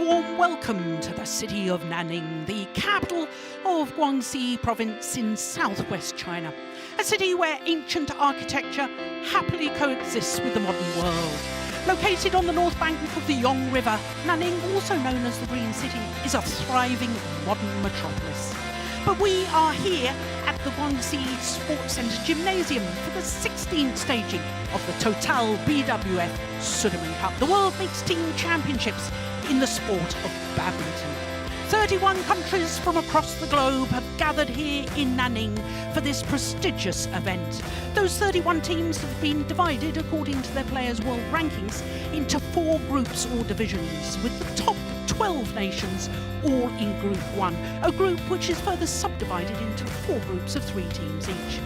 warm welcome to the city of Nanning, the capital of Guangxi province in southwest China. A city where ancient architecture happily coexists with the modern world. Located on the north bank of the Yong River, Nanning, also known as the Green City, is a thriving modern metropolis. But we are here at the Guangxi Sports Centre Gymnasium for the 16th staging of the Total BWF Sudirman Cup, the World Mixed Team Championships in the sport of badminton. 31 countries from across the globe have gathered here in Nanning for this prestigious event. Those 31 teams have been divided according to their players' world rankings into 4 groups or divisions, with the top 12 nations all in Group 1, a group which is further subdivided into 4 groups of 3 teams each.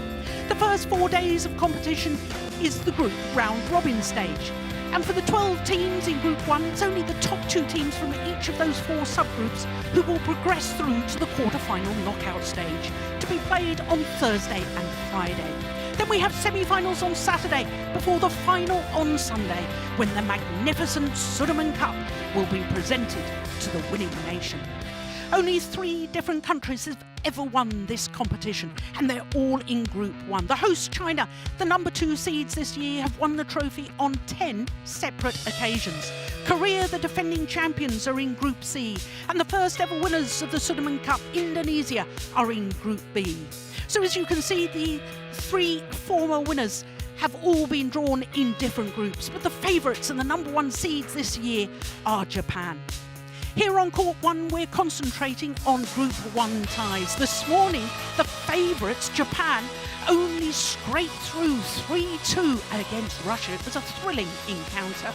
The first 4 days of competition is the group round-robin stage. And for the 12 teams in Group 1, it's only the top 2 teams from each of those 4 subgroups who will progress through to the quarter-final knockout stage, to be played on Thursday and Friday. Then we have semi-finals on Saturday, before the final on Sunday, when the magnificent Sudirman Cup will be presented to the winning nation. Only 3 different countries have ever won this competition, and they're all in Group 1. The host China, the number 2 seeds this year, have won the trophy on 10 separate occasions. Korea, the defending champions, are in Group C, and the first ever winners of the Sudirman Cup, Indonesia, are in Group B. So as you can see, the 3 former winners have all been drawn in different groups, but the favourites and the number 1 seeds this year are Japan. Here on Court 1, we're concentrating on Group 1 ties. This morning, the favourites, Japan, only scraped through 3-2 against Russia. It was a thrilling encounter.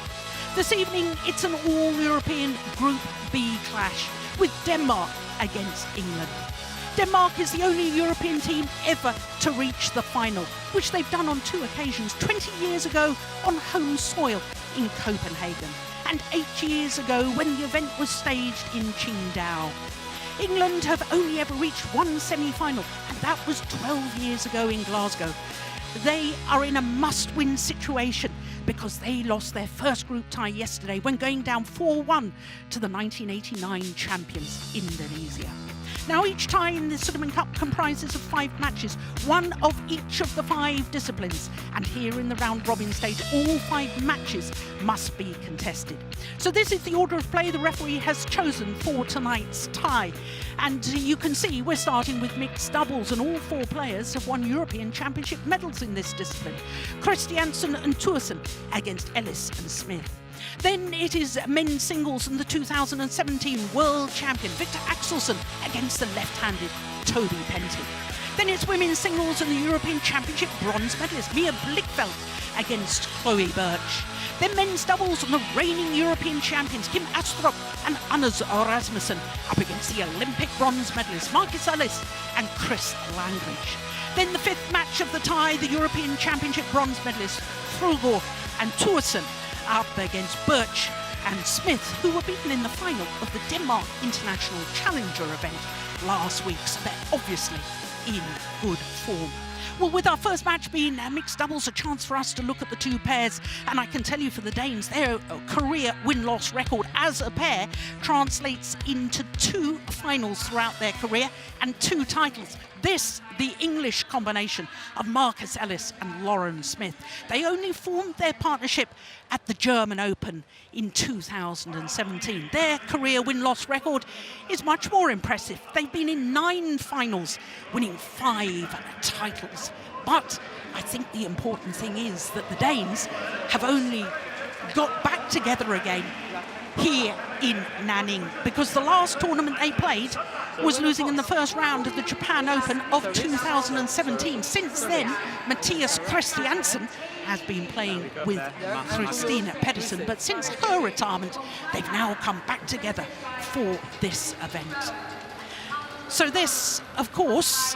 This evening, it's an all-European Group B clash with Denmark against England. Denmark is the only European team ever to reach the final, which they've done on 2 occasions, 20 years ago on home soil in Copenhagen, and 8 years ago when the event was staged in Qingdao. England have only ever reached 1 semi-final, and that was 12 years ago in Glasgow. They are in a must-win situation because they lost their first group tie yesterday when going down 4-1 to the 1989 champions, Indonesia. Now, each tie in the Sudirman Cup comprises of 5 matches, 1 of each of the 5 disciplines. And here in the round-robin stage, all 5 matches must be contested. So this is the order of play the referee has chosen for tonight's tie. And you can see we're starting with mixed doubles, and all 4 players have won European Championship medals in this discipline. CHRISTIANSEN and THYGESEN against ELLIS and Smith. Then it is men's singles and the 2017 World Champion Victor Axelsen against the left-handed Toby Penty. Then it's women's singles and the European Championship bronze medalist Mia Blichfeld against Chloe Birch. Then men's doubles and the reigning European champions Kim Astrup and Anders Rasmussen up against the Olympic bronze medalist Marcus Ellis and Chris Langridge. Then the 5th match of the tie, the European Championship bronze medalist Frugor and Thorsen up against Birch and Smith, who were beaten in the final of the Denmark International Challenger event last week, so they're obviously in good form. Well, with our first match being mixed doubles, a chance for us to look at the 2 pairs, and I can tell you for the Danes, their career win-loss record as a pair translates into 2 finals throughout their career and 2 titles. This, the English combination of Marcus Ellis and Lauren Smith. They only formed their partnership at the German Open in 2017. Their career win-loss record is much more impressive. They've been in 9 finals, winning 5 titles. But I think the important thing is that the Danes have only got back together again here in Nanning, because the last tournament they played was losing in the first round of the Japan Open of 2017. Since then, Mathias Christiansen has been playing with Christina Pedersen, but since her retirement, they've now come back together for this event. So this, of course,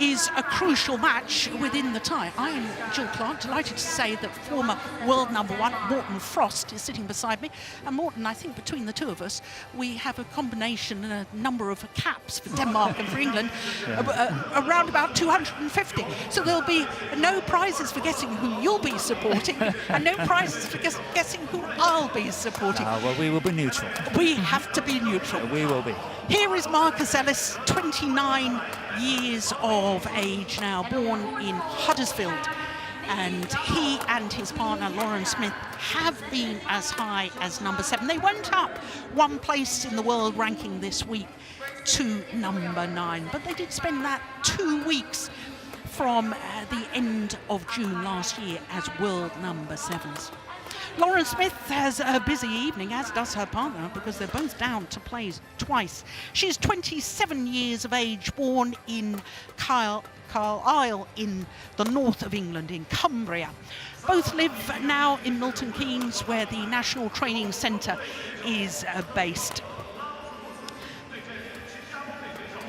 is a crucial match within the tie. I am Jill Clark, delighted to say that former world number one Morten Frost is sitting beside me. And Morten, I think between the two of us, we have a combination and a number of caps for Denmark and for England, around about 250. So there'll be no prizes for guessing who you'll be supporting and no prizes for guessing who I'll be supporting. Well, we will be neutral. We have to be neutral. We will be. Here is Marcus Ellis, 29 years of age now, born in Huddersfield. And he and his partner, Lauren Smith, have been as high as number 7. They went up one place in the world ranking this week to number 9. But they did spend that 2 weeks from the end of June last year as world number 7s. Lauren Smith has a busy evening, as does her partner, because they're both down to play twice. She's 27 years of age, born in Carlisle in the north of England, in Cumbria. Both live now in Milton Keynes, where the National Training Centre is based.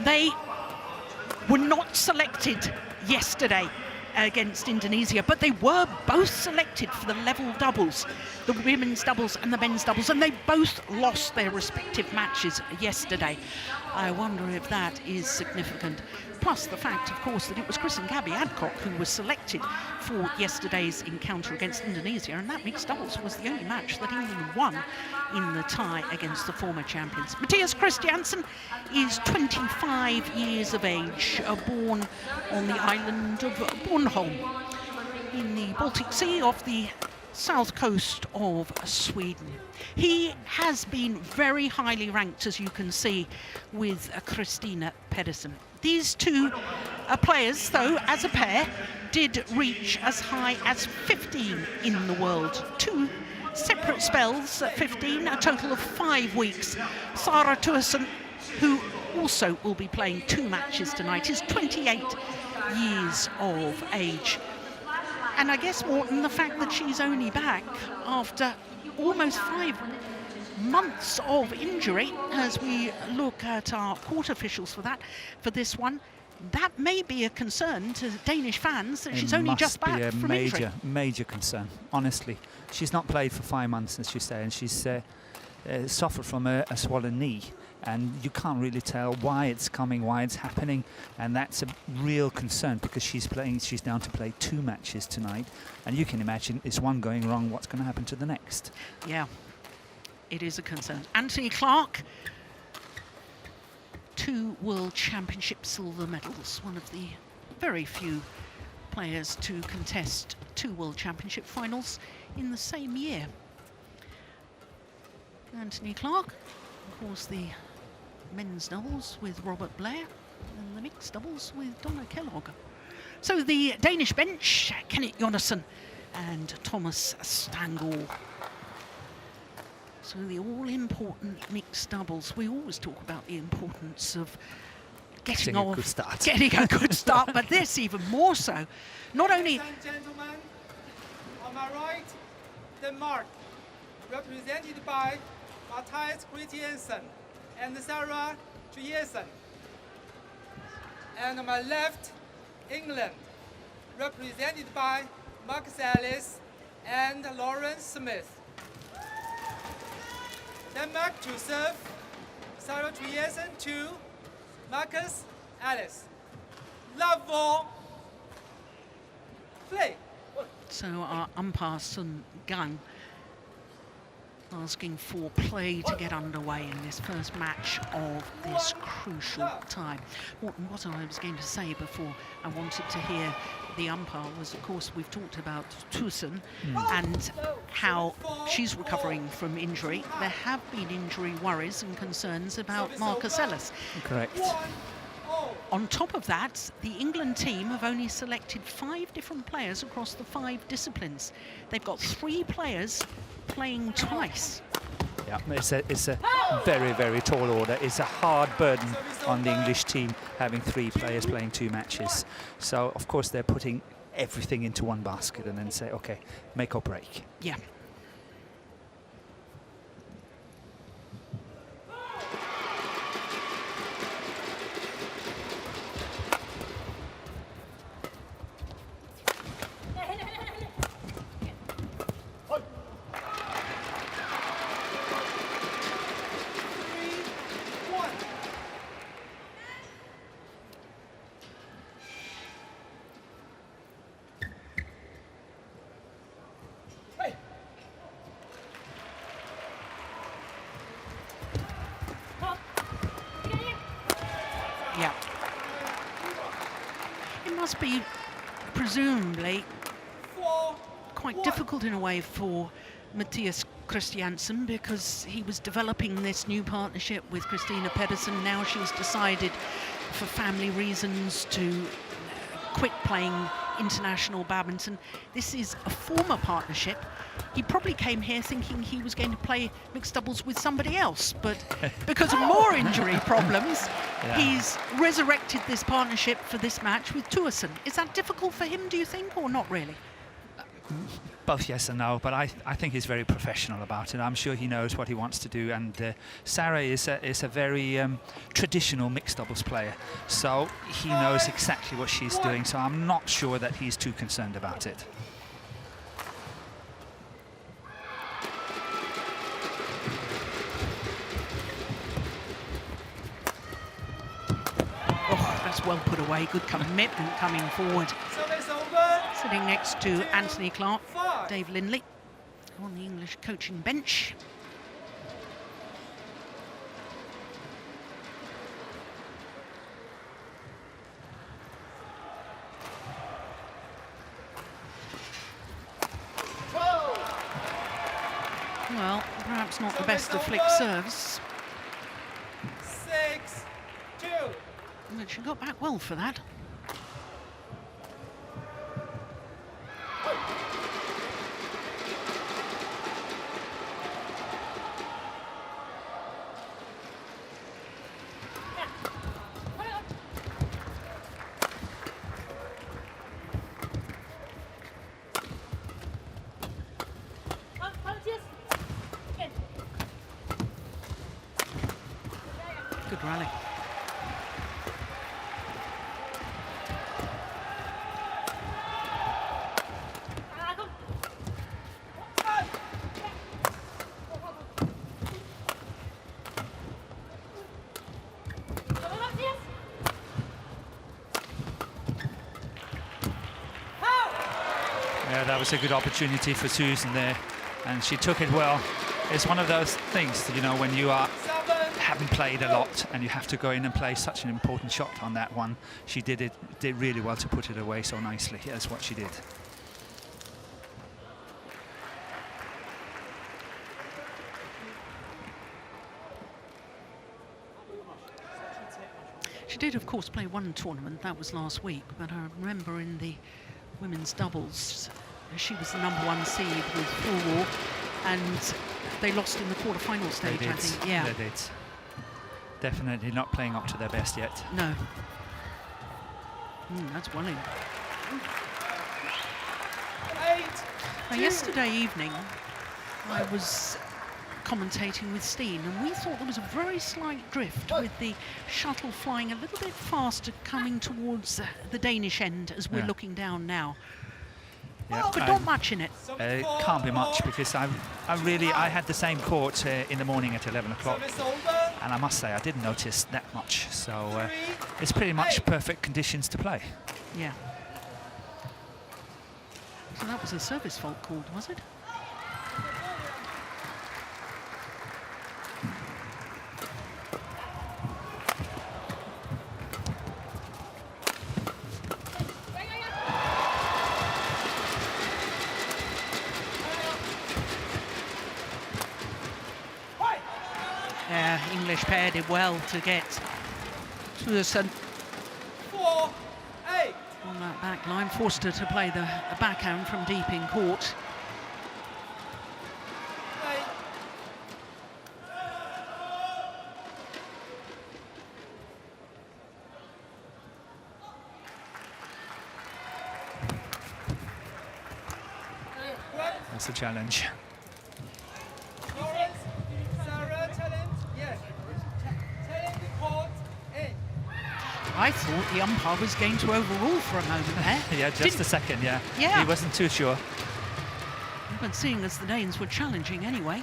They were not selected yesterday against Indonesia, but they were both selected for the level doubles, the women's doubles and the men's doubles, and they both lost their respective matches yesterday. I wonder if that is significant. Plus the fact, of course, that it was Chris and Gabby Adcock who was selected for yesterday's encounter against Indonesia, and that mixed doubles was the only match that England won in the tie against the former champions. Matthias Christiansen is 25 years of age, born on the island of Bornholm in the Baltic Sea off the south coast of Sweden. He has been very highly ranked, as you can see, with Christina Pedersen. These two players, though, as a pair, did reach as high as 15 in the world. 2 separate spells at 15, a total of 5 weeks. Sara Tuason, who also will be playing 2 matches tonight, is 28 years of age. And I guess, Morten, the fact that she's only back after almost 5 months of injury, as we look at our court officials for this one, that may be a concern to Danish fans that she's only just back from injury. Major concern, honestly. She's not played for 5 months, as you say, and she's suffered from a swollen knee. And you can't really tell why it's coming, why it's happening, and that's a real concern because she's down to play 2 matches tonight, and you can imagine, is one going wrong, what's going to happen to the next? Yeah, it is a concern. Anthony Clark, 2 World Championship silver medals, one of the very few players to contest 2 World Championship finals in the same year. Anthony Clark, of course, the men's doubles with Robert Blair and the mixed doubles with Donna Kellogg. So the Danish bench, Kenneth Jonassen and Thomas Stangl. So the all-important mixed doubles. We always talk about the importance of getting a good start, but this even more so. Not only... Ladies and gentlemen, on my right, Denmark, represented by Matthias Christiansen and Sarah THYGESEN. And on my left, England, represented by Marcus Ellis and Lauren Smith. Denmark to serve, Sarah THYGESEN to Marcus Ellis. Love all, play. So our umpire Sun Gang asking for play to get underway in this first match of this crucial time. What I was going to say before I wanted to hear the umpire was, of course, we've talked about Tuason and how she's recovering from injury. There have been injury worries and concerns about Marcus Ellis. Correct. On top of that, the England team have only selected 5 different players across the 5 disciplines. They've got 3 players playing twice. Yeah, it's a very, very tall order. It's a hard burden on the English team having 3 players playing 2 matches. So, of course, they're putting everything into one basket and then say, OK, make or break. Yeah. must be presumably 4, quite 1. difficult in a way for Matthias Christiansen, because he was developing this new partnership with Christina Pedersen. Now she's decided, for family reasons, to quit playing international badminton. This is a former partnership. He probably came here thinking he was going to play mixed doubles with somebody else, but because of more injury problems, he's resurrected this partnership for this match with THYGESEN. Is that difficult for him, do you think, or not really? Both yes and no, but I think he's very professional about it. I'm sure he knows what he wants to do, and Sarah is a very traditional mixed doubles player, so he knows exactly what she's doing, so I'm not sure that he's too concerned about it. Oh, that's well put away. Good commitment coming forward. Service over. Sitting next to Anthony Clark, 5. Dave Lindley on the English coaching bench. Well, perhaps not the best of flick serves, 6, 2. but she got back well for that. Good rally. Yeah, that was a good opportunity for Susan there, and she took it well. It's one of those things, you know, when you haven't played a lot and you have to go in and play such an important shot on that one. She did really well to put it away so nicely. That's what she did. She did, of course, play one tournament. That was last week, but I remember in the women's doubles, she was the #1 seed with Full, and they lost in the quarter-final stage, I think. Yeah, they did. Definitely not playing up to their best yet. No. That's well in. 8, Now, yesterday evening, I was commentating with Steen, and we thought there was a very slight drift with the shuttle flying a little bit faster coming towards the Danish end as we're looking down now. Yeah, But not much in it. it can't be much, because I had the same court in the morning at 11 o'clock, Service over. and I must say I didn't notice that much. So it's pretty much perfect conditions to play. Yeah. So that was a service fault called, was it? English pair did well to get THYGESEN 4, 8. on that back line, forced her to play the backhand from deep in court. That's a challenge. Lawrence, Sarah, challenge. Yes. Challenge the court in. I thought the umpire was going to overrule for a moment there. Yeah, just a second, yeah. Yeah. He wasn't too sure. But seeing as the Danes were challenging anyway.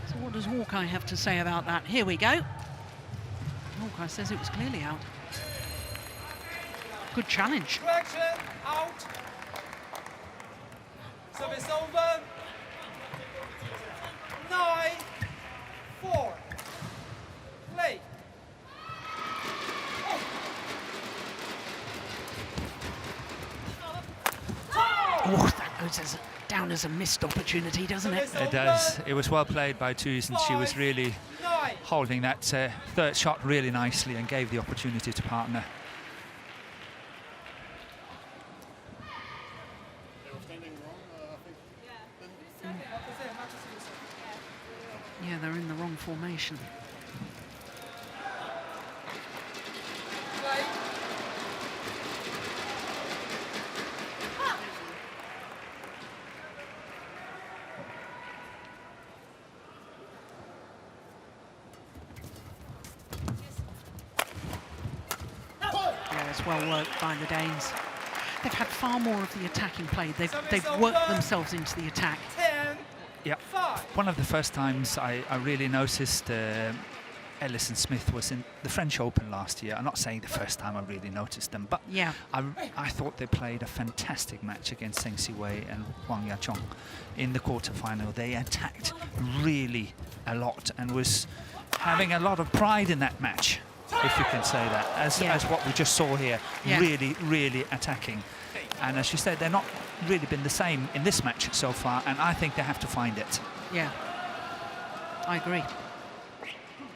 So what does Hawkeye have to say about that? Here we go. Hawkeye says it was clearly out. Good challenge. Correction, out. Service over. 9, 4. Play. down as a missed opportunity, doesn't it? It does. It was well played by THYGESEN. She was really holding that third shot really nicely and gave the opportunity to partner. Yeah, they're in the wrong formation. Yeah, it's well worked by the Danes. They've had far more of the attacking play. They've worked themselves into the attack. Yeah, one of the first times I really noticed ELLIS and Smith was in the French Open last year. I'm not saying the first time I really noticed them, but yeah, I thought they played a fantastic match against Zheng Siwei and Wang Yachong in the quarterfinal. They attacked really a lot and was having a lot of pride in that match, if you can say that, as what we just saw here. Yeah. Really attacking. And as you said, they're not really been the same in this match so far, and I think they have to find it. Yeah, I agree.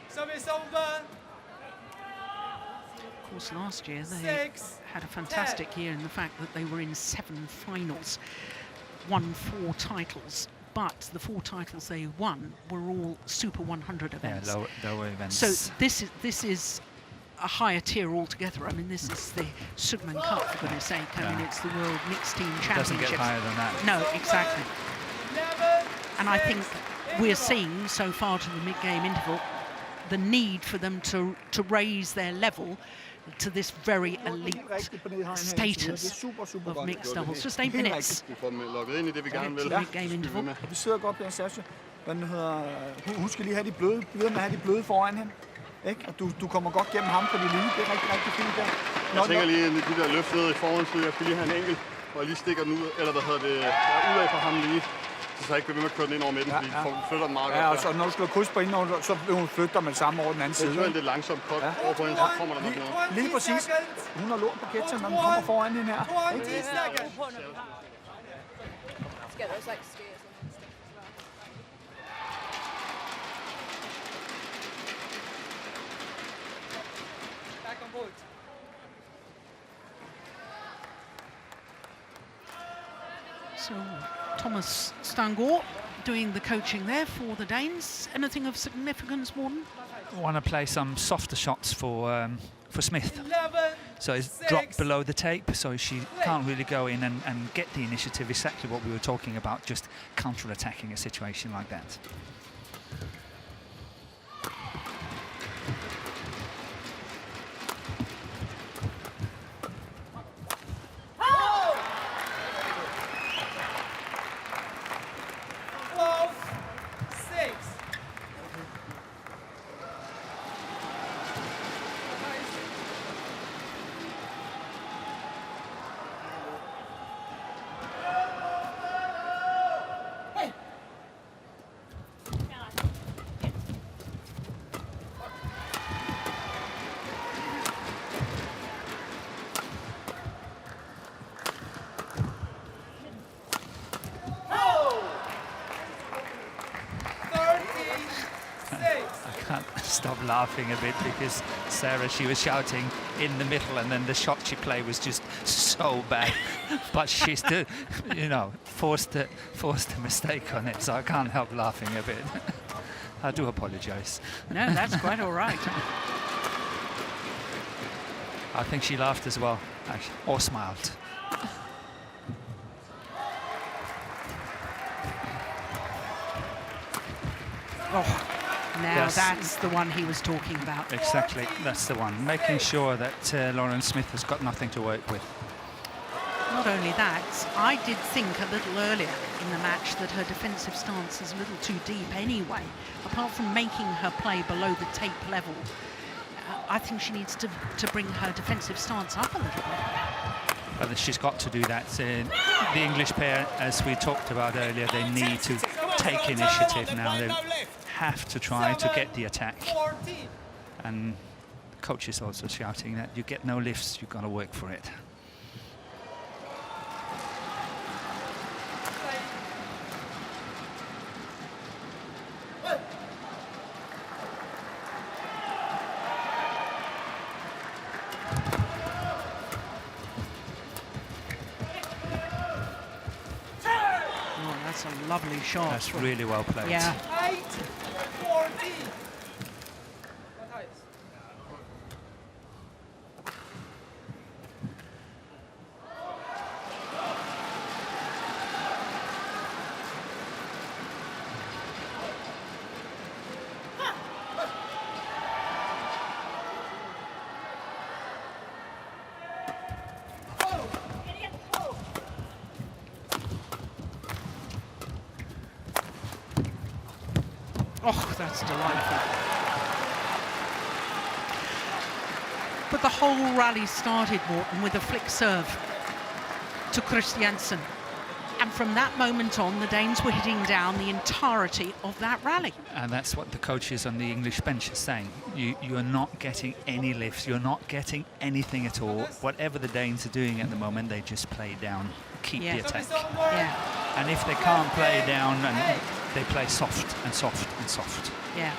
Service over. Of course, last year they had a fantastic year in the fact that they were in 7 finals, won 4 titles, but the 4 titles they won were all Super 100 events. Yeah, lower events. So this is a higher tier altogether. I mean, this is the Sugman Cup, for goodness sake. I mean, it's the World Mixed Team Championships. Doesn't get higher than that. No, exactly. And I think we're seeing so far to the mid-game interval the need for them to raise their level to this very elite status of mixed doubles. Just 8 minutes. Mid-game interval. Vi sidder godt der, Sasha. Husk lige at have de bløde foran hende. Ikke? Og du kommer godt gennem ham på de lige. Det er rigtig fint der. Jeg tænker lige, de der løft ned i foran, så jeg skal lige have en enkelt, hvor jeg lige stikker den ud, eller hvad hedder det, ud af for ham lige. Så jeg ikke bliver ved med at køre den ind over midten, fordi de flytter den meget godt. Ja, og så når du slår kryds på inden, så vil hun flytte dig med samme over den anden side. Det er lidt langsomt kort over på hende, så kommer der nok noget. Lige præcis. Hun har lånt på ketchen, når den kommer foran hende her. So Thomas Stangor doing the coaching there for the Danes. Anything of significance, Morten? I want to play some softer shots for Smith. So it's dropped below the tape, so she can't really go in and get the initiative. Exactly what we were talking about, just counter-attacking a situation like that. Stop laughing a bit because Sarah, she was shouting in the middle, and then the shot she played was just so bad. But she still, you know, forced a mistake on it, so I can't help laughing a bit. I do apologize. No, that's quite all right. I think she laughed as well, actually, or smiled. Oh. Now that's the one he was talking about. Exactly, that's the one. Making sure that Lauren Smith has got nothing to work with. Not only that, I did think a little earlier in the match that her defensive stance is a little too deep anyway. Apart from making her play below the tape level, I think she needs to bring her defensive stance up a little bit. But she's got to do that. The English pair, as we talked about earlier, they need to take initiative now. They have to try to get the attack. And the coach is also shouting that you get no lifts, you've got to work for it. That's a lovely shot. That's really well played. Yeah. 8-14. Oh, that's delightful. But the whole rally started, Morten, with a flick serve to Christiansen. And from that moment on, the Danes were hitting down the entirety of that rally. And that's what the coaches on the English bench are saying. You are not getting any lifts. You're not getting anything at all. Whatever the Danes are doing at the moment, they just play down, keep the attack. Yeah. And if they can't play down, and they play soft and soft and soft. Yeah.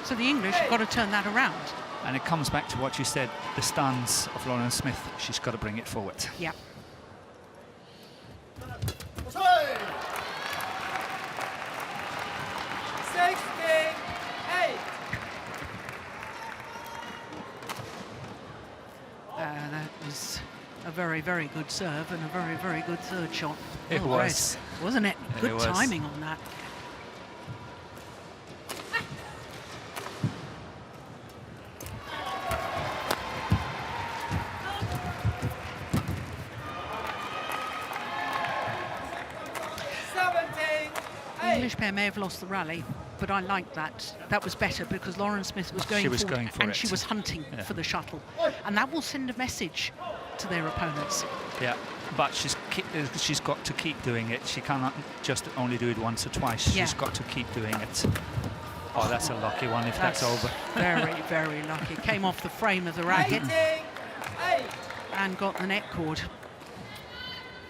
So the English have got to turn that around. And it comes back to what you said, the stance of Lauren Smith. She's got to bring it forward. Yeah. That was a very, very good serve and a very, very good third shot. It was. Great, wasn't it? Good was. timing on that. The English pair may have lost the rally, but I like that. That was better because Lauren Smith was going forward going for and it. she was hunting for the shuttle. And that will send a message to their opponents. Yeah, but she's got to keep doing it. She cannot just only do it once or twice. Yeah. She's got to keep doing it. Oh, that's a lucky one if that's over. Very, very lucky. Came off the frame of the racket and got the net cord.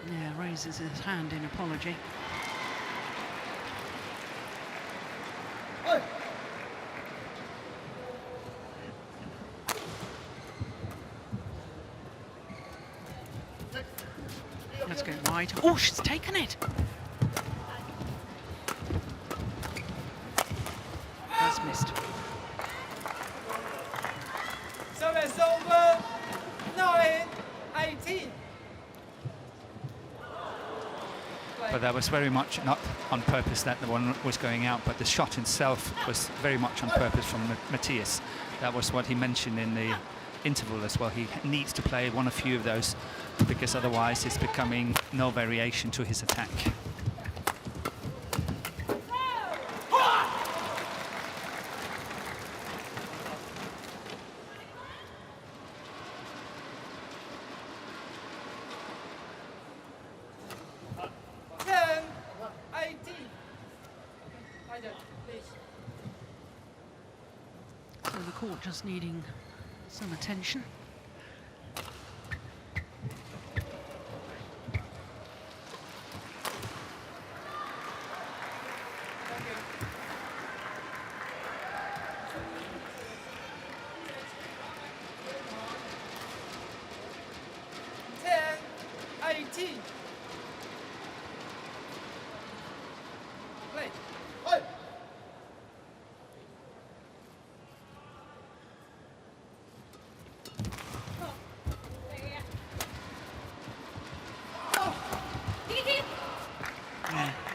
Yeah, raises his hand in apology. Let's go wide. Oh, she's taken it. That's missed. Service over. 9-18. But that was very much not on purpose that the one was going out, but the shot itself was very much on purpose from Matthias. That was what he mentioned in the interval as well. He needs to play one or few of those because otherwise it's becoming no variation to his attack. So the court just needing some attention.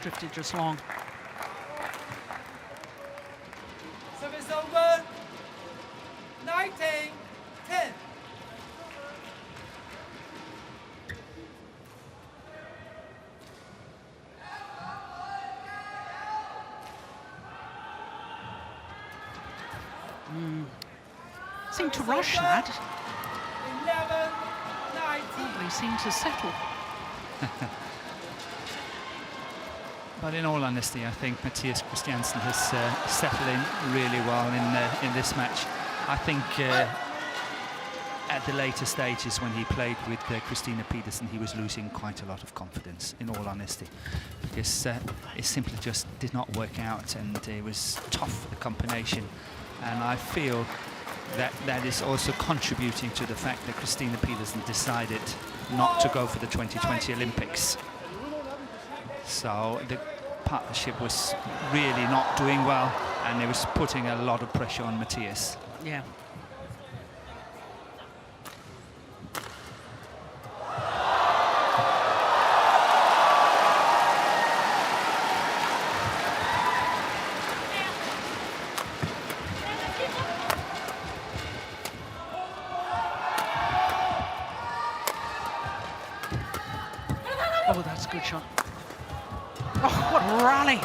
Drifted just long. Service over. 19-10. Seemed to rush that. 11-19. They seem to settle. But in all honesty, I think Matthias Christiansen has settled in really well in this match. I think at the later stages when he played with Christina Pedersen, he was losing quite a lot of confidence, in all honesty, because it simply just did not work out, and it was tough, the combination. And I feel that that is also contributing to the fact that Christina Pedersen decided not to go for the 2020 Olympics. So the partnership was really not doing well, and it was putting a lot of pressure on Matthias. Yeah. Oh, that's a good shot. Oh, what a rally.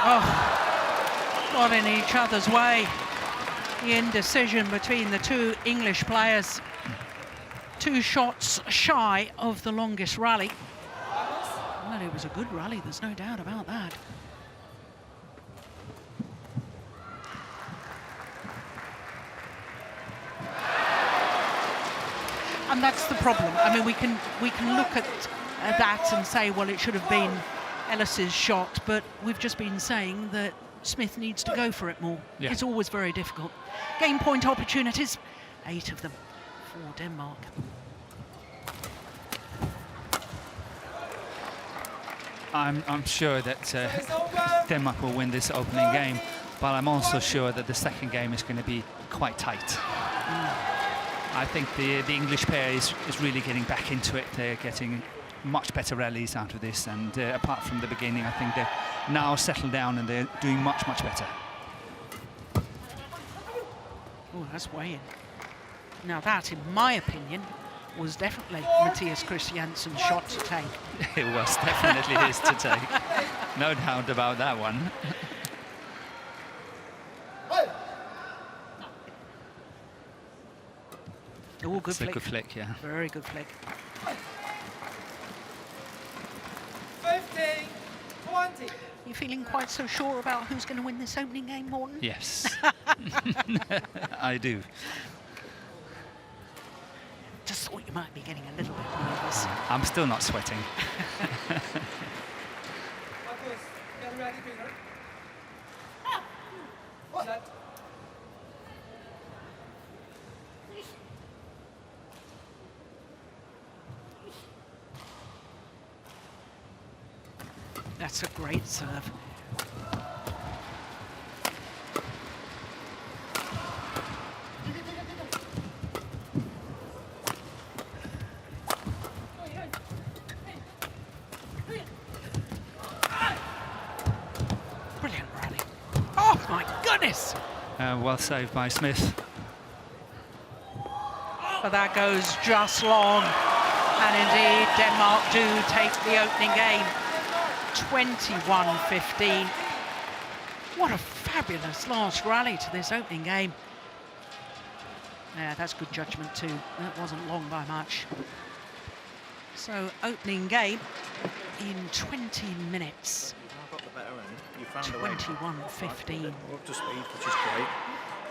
Oh, got in each other's way. The indecision between the two English players. 2 shots shy of the longest rally. Well, it was a good rally, there's no doubt about that. And that's the problem. I mean, we can look at that and say, well, it should have been Ellis's shot, but we've just been saying that Smith needs to go for it more. Yeah. It's always very difficult. Game point opportunities, 8 of them for Denmark. I'm sure that Denmark will win this opening game, but I'm also sure that the second game is going to be quite tight. I think the English pair is really getting back into it. They're getting much better rallies out of this, and apart from the beginning, I think they're now settled down and they're doing much better. Oh, that's way in. Now that, in my opinion, was definitely Matthias Christiansen's shot to take. It was definitely his to take. No doubt about that one. Oh, good It's flick. a good flick, yeah. Very good flick. 15-20. You feeling quite so sure about who's going to win this opening game, Morten? Yes. I do. Just thought you might be getting a little bit nervous. I'm still not sweating. Marcus, get ready, Peter. Set. That's a great serve. Brilliant rally. Oh my goodness! Well saved by Smith. But that goes just long. And indeed, Denmark do take the opening game. 21-15. What a fabulous last rally to this opening game. Yeah, that's good judgment too. That wasn't long by much. So, opening game in 20 minutes. Got the better end. You found a way. 21-15. We're up to speed, which is great.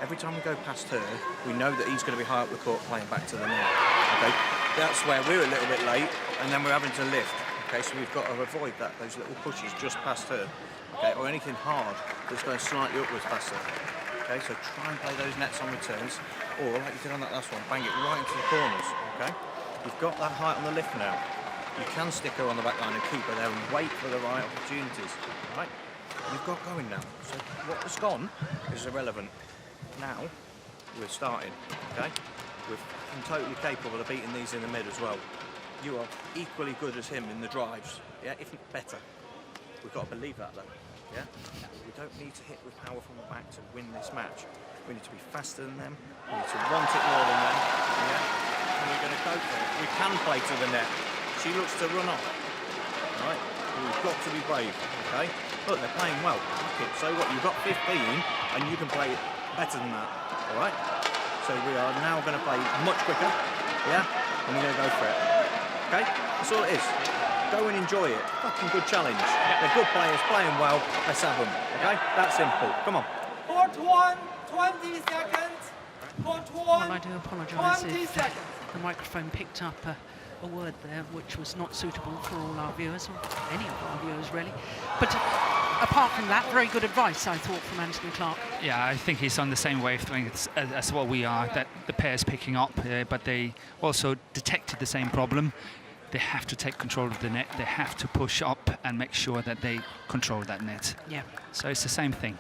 Every time we go past her, we know that he's going to be high up the court playing back to the net. Okay, that's where we're a little bit late, and then we're having to lift. Okay, so we've got to avoid that, those little pushes just past her. Okay, or anything hard that's going slightly upwards past her. Okay, so try and play those nets on returns, or like you did on that last one, bang it right into the corners. Okay, you've got that height on the lift now. You can stick her on the back line and keep her there and wait for the right opportunities. Right? You've got going now. So what was gone is irrelevant. Now we're starting. Okay, we're totally capable of beating these in the mid as well. You are equally good as him in the drives, yeah, if not better. We've got to believe that though, yeah? We don't need to hit with power from the back to win this match. We need to be faster than them, we need to want it more than them, yeah? And we're going to go for it. We can play to the net. She looks to run off, right? We've got to be brave, okay? Look, they're playing well. Okay, so what, you've got 15 and you can play better than that, all right? So we are now going to play much quicker, yeah? And we're going to go for it. Okay, that's all it is. Go and enjoy it. Fucking good challenge. They're good players, playing well. Let's have them. Okay, that's simple. Come on. Court 1, 20 seconds. Court 1, Well, I do apologise 20 if seconds. the microphone picked up a word there which was not suitable for all our viewers, or any of our viewers really. But apart from that, very good advice, I thought, from Anthony Clark. Yeah, I think he's on the same wavelength as what we are, that the pair's picking up, but they also detected the same problem. They have to take control of the net, they have to push up and make sure that they control that net. Yeah. So it's the same thing.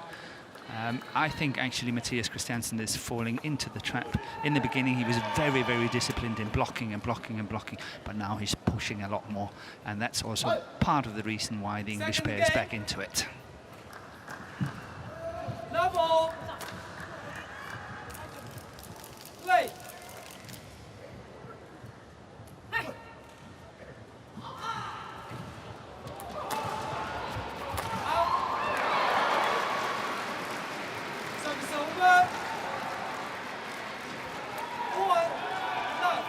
I think actually Mathias Christiansen is falling into the trap. In the beginning he was very, very disciplined in blocking and blocking and blocking, but now he's pushing a lot more, and that's also part of the reason why the English pair is back into it. Level. Play. Service over. 1 love.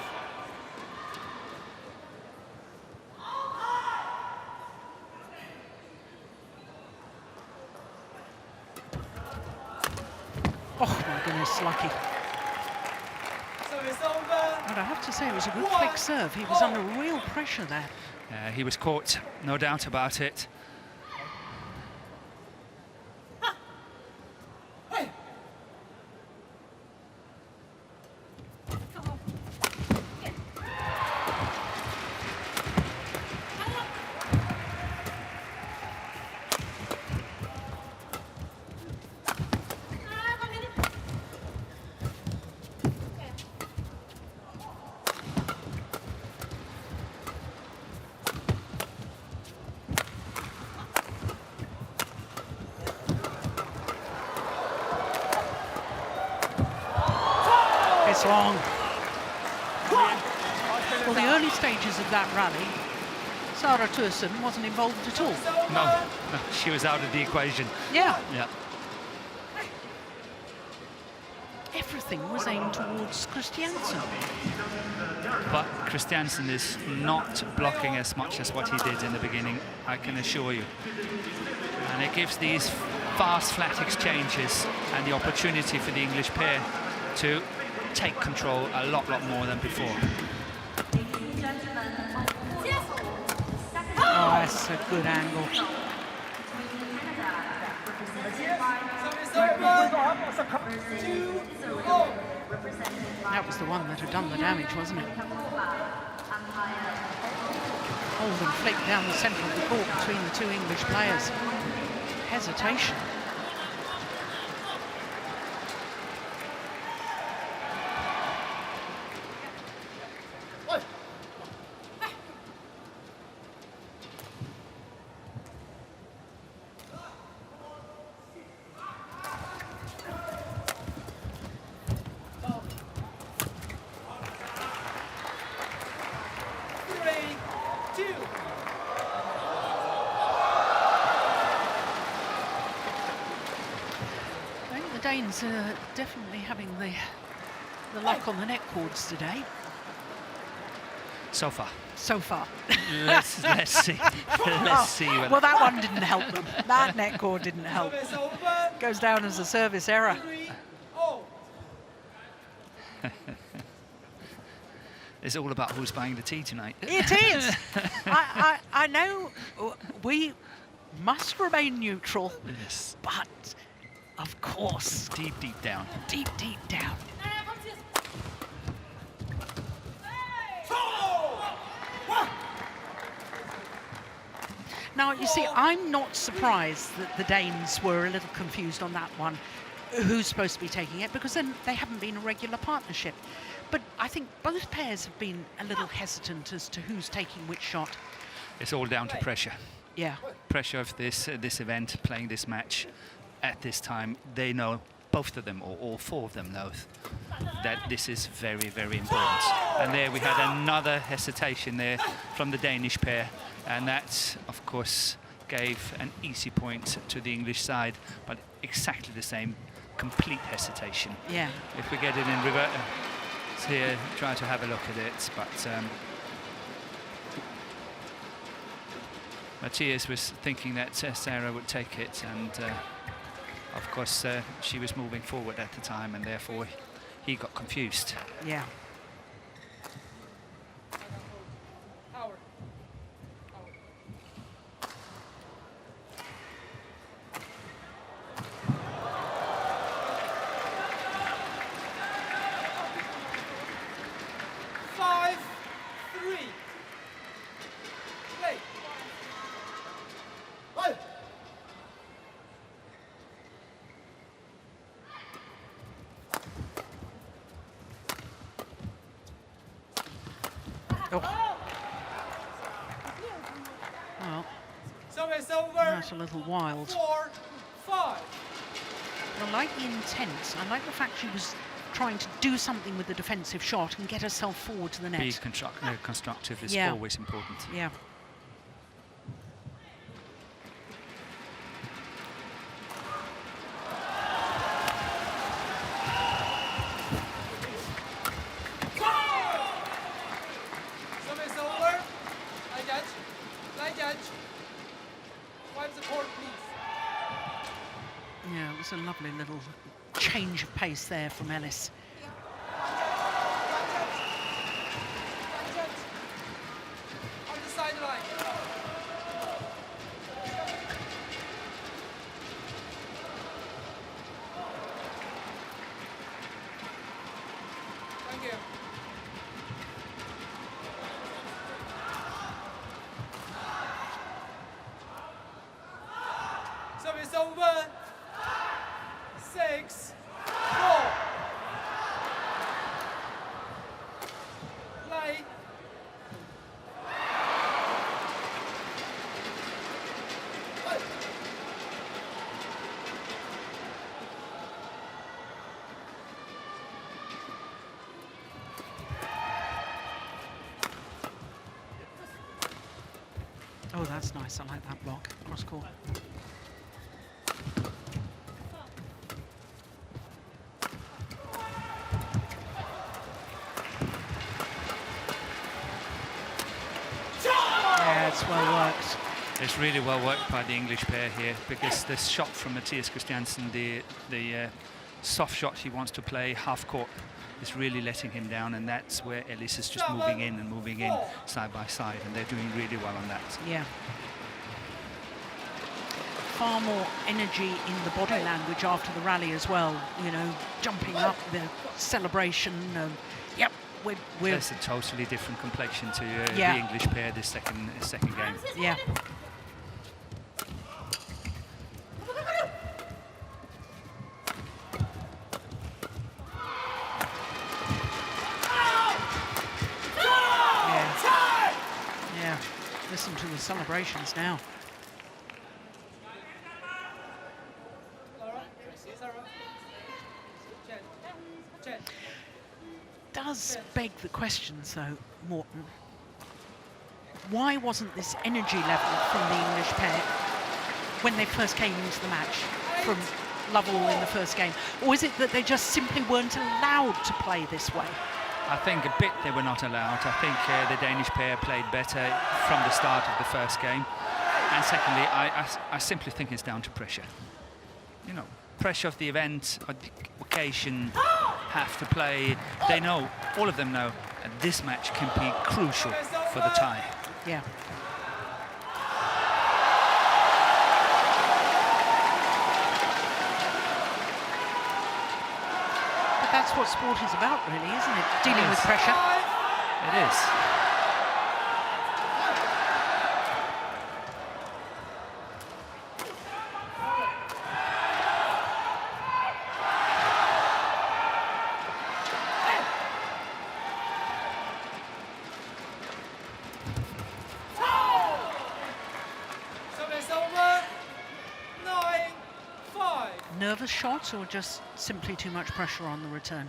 Oh my goodness, lucky. Service over. And I have to say, it was a good quick serve. He was under real pressure there. He was caught, no doubt about it. It's long. Well, the early stages of that rally, Sarah Thursson wasn't involved at all. No, she was out of the equation. Yeah. Yeah. Everything was aimed towards Christiansen. But Christiansen is not blocking as much as what he did in the beginning, I can assure you. And it gives these fast, flat exchanges and the opportunity for the English pair to take control a lot more than before. Oh, that's a good angle. Service over. 2-0. That was the one that had done the damage, wasn't it? Holden flicked down the centre of the court between the two English players. Hesitation. Danes are definitely having the luck on the net cords today. So far. So far. Let's see. Let's see. Well, that one didn't help them. That net cord didn't help. Service over. Goes down as a service error. 3-0. It's all about who's buying the tea tonight. It is. I know we must remain neutral. Yes. But of course, Deep down. deep down. Now, you see, I'm not surprised that the Danes were a little confused on that one, who's supposed to be taking it, because then they haven't been a regular partnership. But I think both pairs have been a little hesitant as to who's taking which shot. It's all down to pressure. Yeah. Pressure of this event, playing this match at this time. They know, both of them, or all four of them know, that this is very, very important. And there we had another hesitation there from the Danish pair, and that, of course, gave an easy point to the English side, but exactly the same, complete hesitation. Yeah. If we get it in reverse, here, try to have a look at it, but Matthias was thinking that Sarah would take it, and of course she was moving forward at the time, and therefore he got confused. Yeah. Oh. Well, Service over. that's a little wild. 4-5. I like the intent. I like the fact she was trying to do something with the defensive shot and get herself forward to the net. Be constructive is Yeah. always important. Yeah. Service over. Line judge. Line judge. Wipe the court, please. Yeah, it was a lovely little change of pace there from Ellis. On the sideline. Thank you. Service over. 6-4. Play. Oh, that's nice. I like that block. Cross court. Yeah, it's well worked. It's really well worked by the English pair here, because this shot from Matthias Christiansen, the soft shot he wants to play half court, is really letting him down, and that's where Ellis is just moving in side by side, and they're doing really well on that. Yeah. Far more energy in the body language after the rally as well. You know, jumping up, the celebration. Yep, we're There's a totally different complexion to Yeah. the English pair this second game. yeah. Yeah. Listen to the celebrations now. Does beg the question, though, Morton. Why wasn't this energy level from the English pair when they first came into the match from Lovell in the first game? Or is it that they just simply weren't allowed to play this way? I think a bit they were not allowed. I think the Danish pair played better from the start of the first game. And secondly, I simply think it's down to pressure. You know, pressure of the event, of the occasion, have to play. They know, all of them know, that this match can be crucial for the tie. Yeah. But that's what sport is about, really, isn't it? Dealing with pressure. It is. Service over. 9-5. Nervous shot or just simply too much pressure on the return?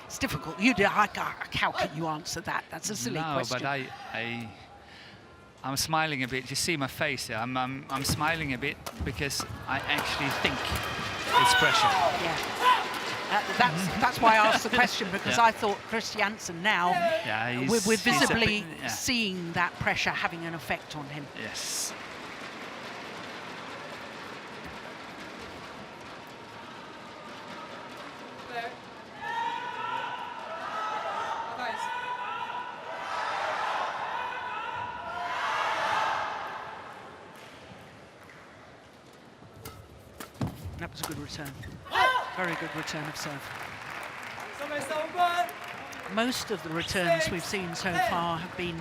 It's difficult. How can you answer that? That's a silly question. No, but I'm smiling a bit. You see my face here. I'm smiling a bit because I actually think it's pressure. Yeah. That's why I asked the question, because Yeah. I thought Christiansen now, Yeah, we're he's a visibly bit- yeah. seeing that pressure having an effect on him. Yes. There. Nice. That was a good return. Very good return of serve. Service over. Most of the returns we've seen so far have been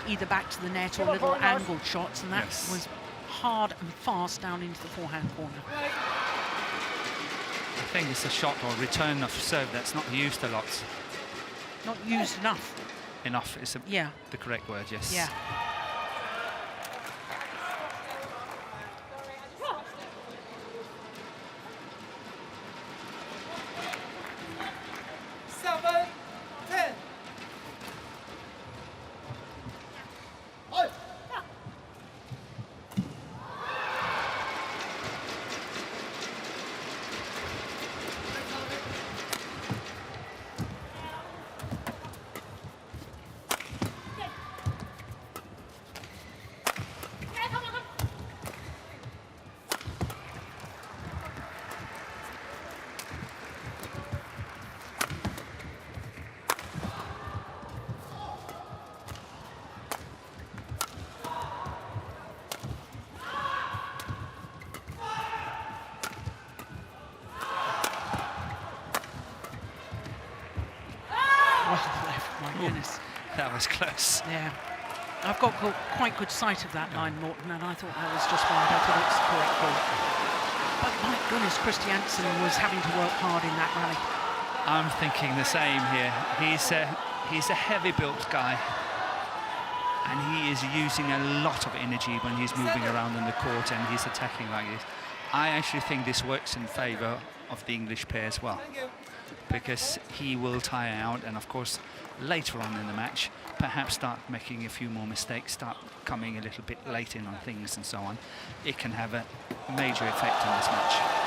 either back to the net or little angled shots, and that Yes. was hard and fast down into the forehand corner. I think it's a shot or return of serve that's not used a lot. Not used enough. enough is the correct word, yes. Yeah. That was close. Yeah. I've got quite good sight of that line, Morton, and I thought that was just wide. I thought it's the correct call. But my goodness, Christiansen was having to work hard in that rally. I'm thinking the same here. He's a heavy-built guy, and he is using a lot of energy when he's moving around in the court and he's attacking like this. I actually think this works in favour of the English pair as well, because he will tire out, and of course later on in the match perhaps start making a few more mistakes, start coming a little bit late in on things and so on. It can have a major effect on this match.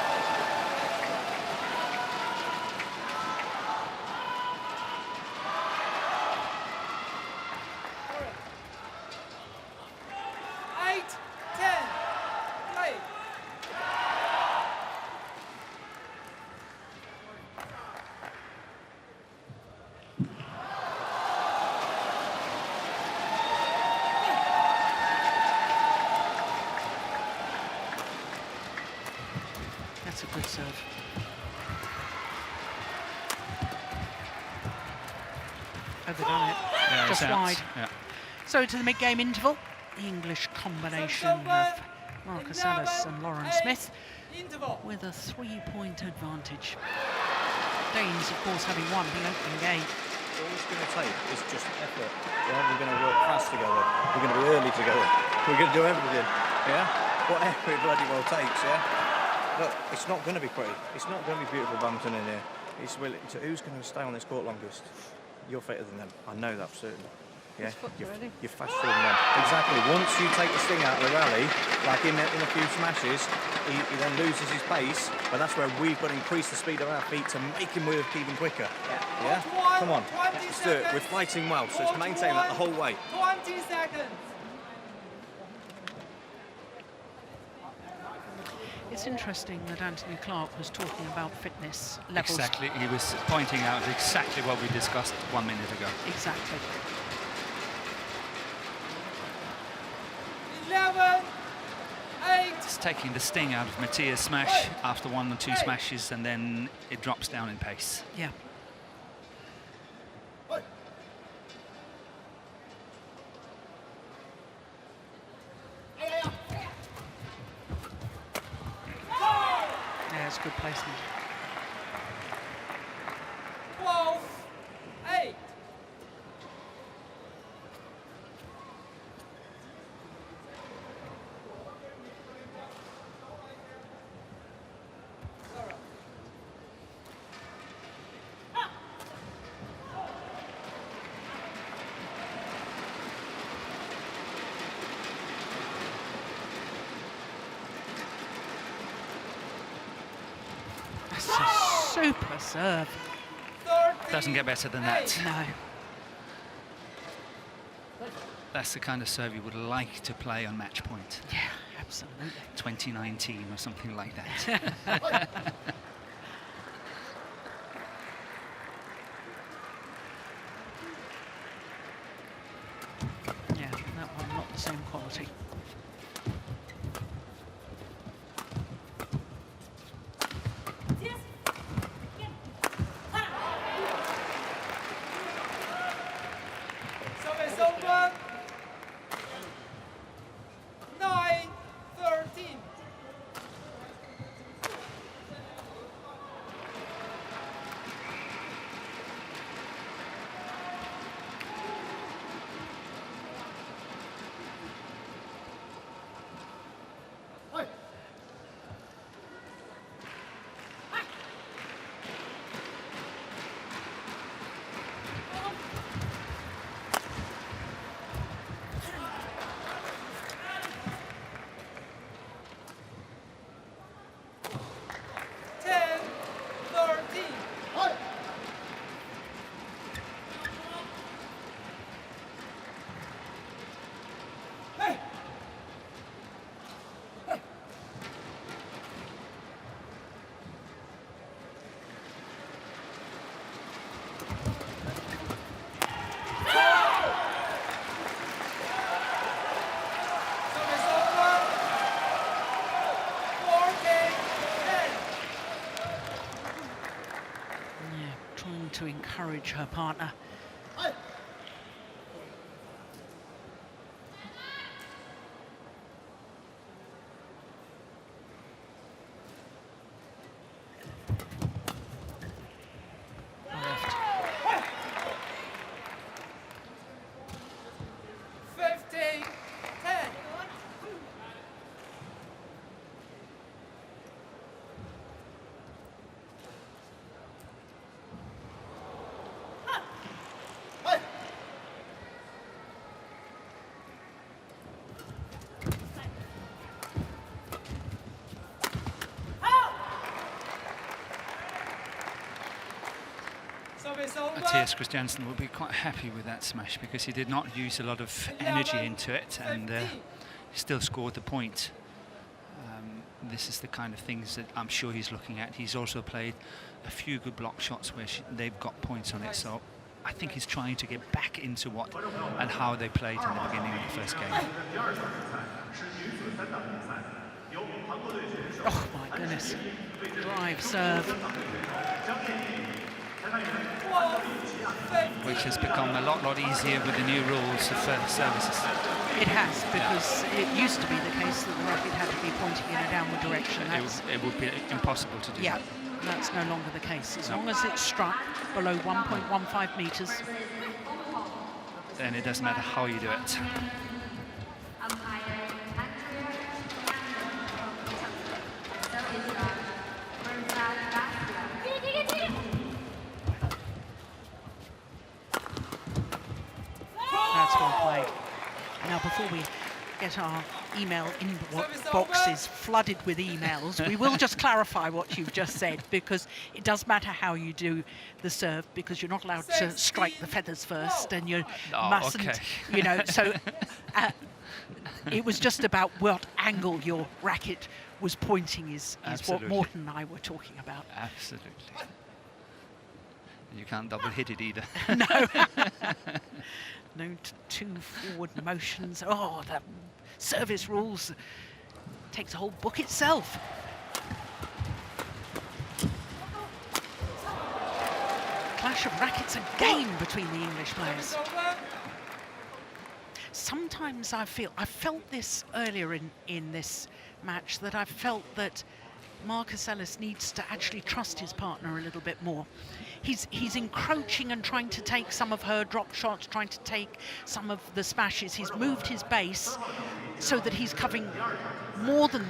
That's a good serve. Overdone it. Yeah, just wide. Yeah. So to the mid-game interval, the English combination of Marcus Ellis and Lauren Smith with a 3-point advantage. Danes, of course, having won the opening game. All it's going to take is just effort. Yeah, we're going to work fast together. We're going to be early together. We're going to do everything. Yeah, whatever it bloody well takes. Yeah. Look, it's not going to be pretty. It's not going to be beautiful badminton in here. It's really, so who's going to stay on this court longest? You're fitter than them. I know that for certain. Yeah, you're faster than them. Exactly. Once you take the sting out of the rally, like in a few smashes, he then loses his pace. But that's where we've got to increase the speed of our feet to make him move even quicker. Yeah. Come on. Let's do it. We're fighting well, so let's maintain that the whole way. 20 seconds. It's interesting that Anthony Clark was talking about fitness levels. Exactly, he was pointing out exactly what we discussed 1 minute ago. Exactly. 11, 8. It's taking the sting out of Mattia's smash after 1 or 2 smashes, and then it drops down in pace. Yeah. Good placement. 12, 8. Super serve. Doesn't get better than that. No. That's the kind of serve you would like to play on match point. Yeah, absolutely. 2019 or something like that. Yeah, that one not the same quality. encourage her partner. Left. 15-10. Service over. Matthias Christiansen will be quite happy with that smash because he did not use a lot of energy into it and he still scored the point. This is the kind of things that I'm sure he's looking at. He's also played a few good block shots where they've got points on it, so I think he's trying to get back into what and how they played in the beginning of the first game. Oh my goodness. Drive, serve. Which has become a lot easier with the new rules of services. It has, because it used to be the case that the racket had to be pointing in a downward direction. It would be impossible to do yeah, that. that's no longer the case. As long as it's struck below 1.15 metres. Then it doesn't matter how you do it. That's well played. Now, before we get our email inboxes flooded with emails, we will just clarify what you've just said, because it does matter how you do the serve, because you're not allowed to strike the feathers first, and you mustn't, okay. you know, so it was just about what angle your racket was pointing is what Morten and I were talking about. Absolutely. You can't double hit it either. No. No two forward motions. Oh, the service rules takes a whole book itself. Clash of rackets again between the English players. Sometimes I felt this earlier in this match, that I felt that Marcus Ellis needs to actually trust his partner a little bit more. He's encroaching and trying to take some of her drop shots, trying to take some of the smashes. He's moved his base so that he's covering more than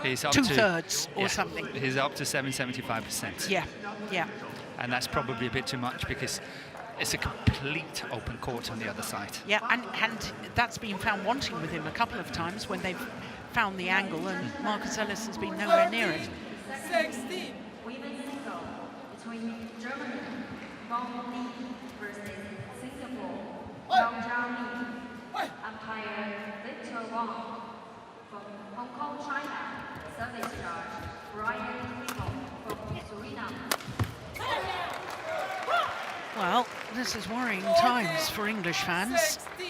two-thirds or something. He's up to 75%. Yeah, yeah. And that's probably a bit too much, because it's a complete open court on the other side. Yeah, and that's been found wanting with him a couple of times when they've found the angle, and Marcus Ellis has been nowhere near it. 16. Women's single between Germany, Wang Li versus Singapore, Yang Zhao Li. Umpire Victor Wang. From Hong Kong, China, service charge Brian Wiggle from Suriname. Well, this is worrying times for English fans. 16.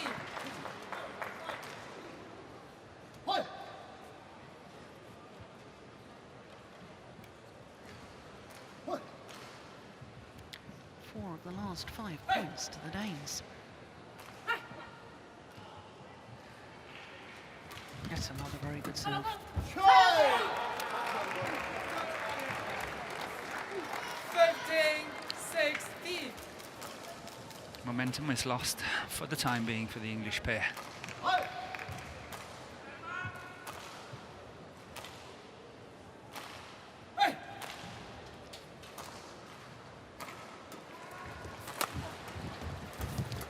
Four of the last 5 points to the Danes. That's another very good serve. 15-16. Momentum is lost for the time being for the English pair.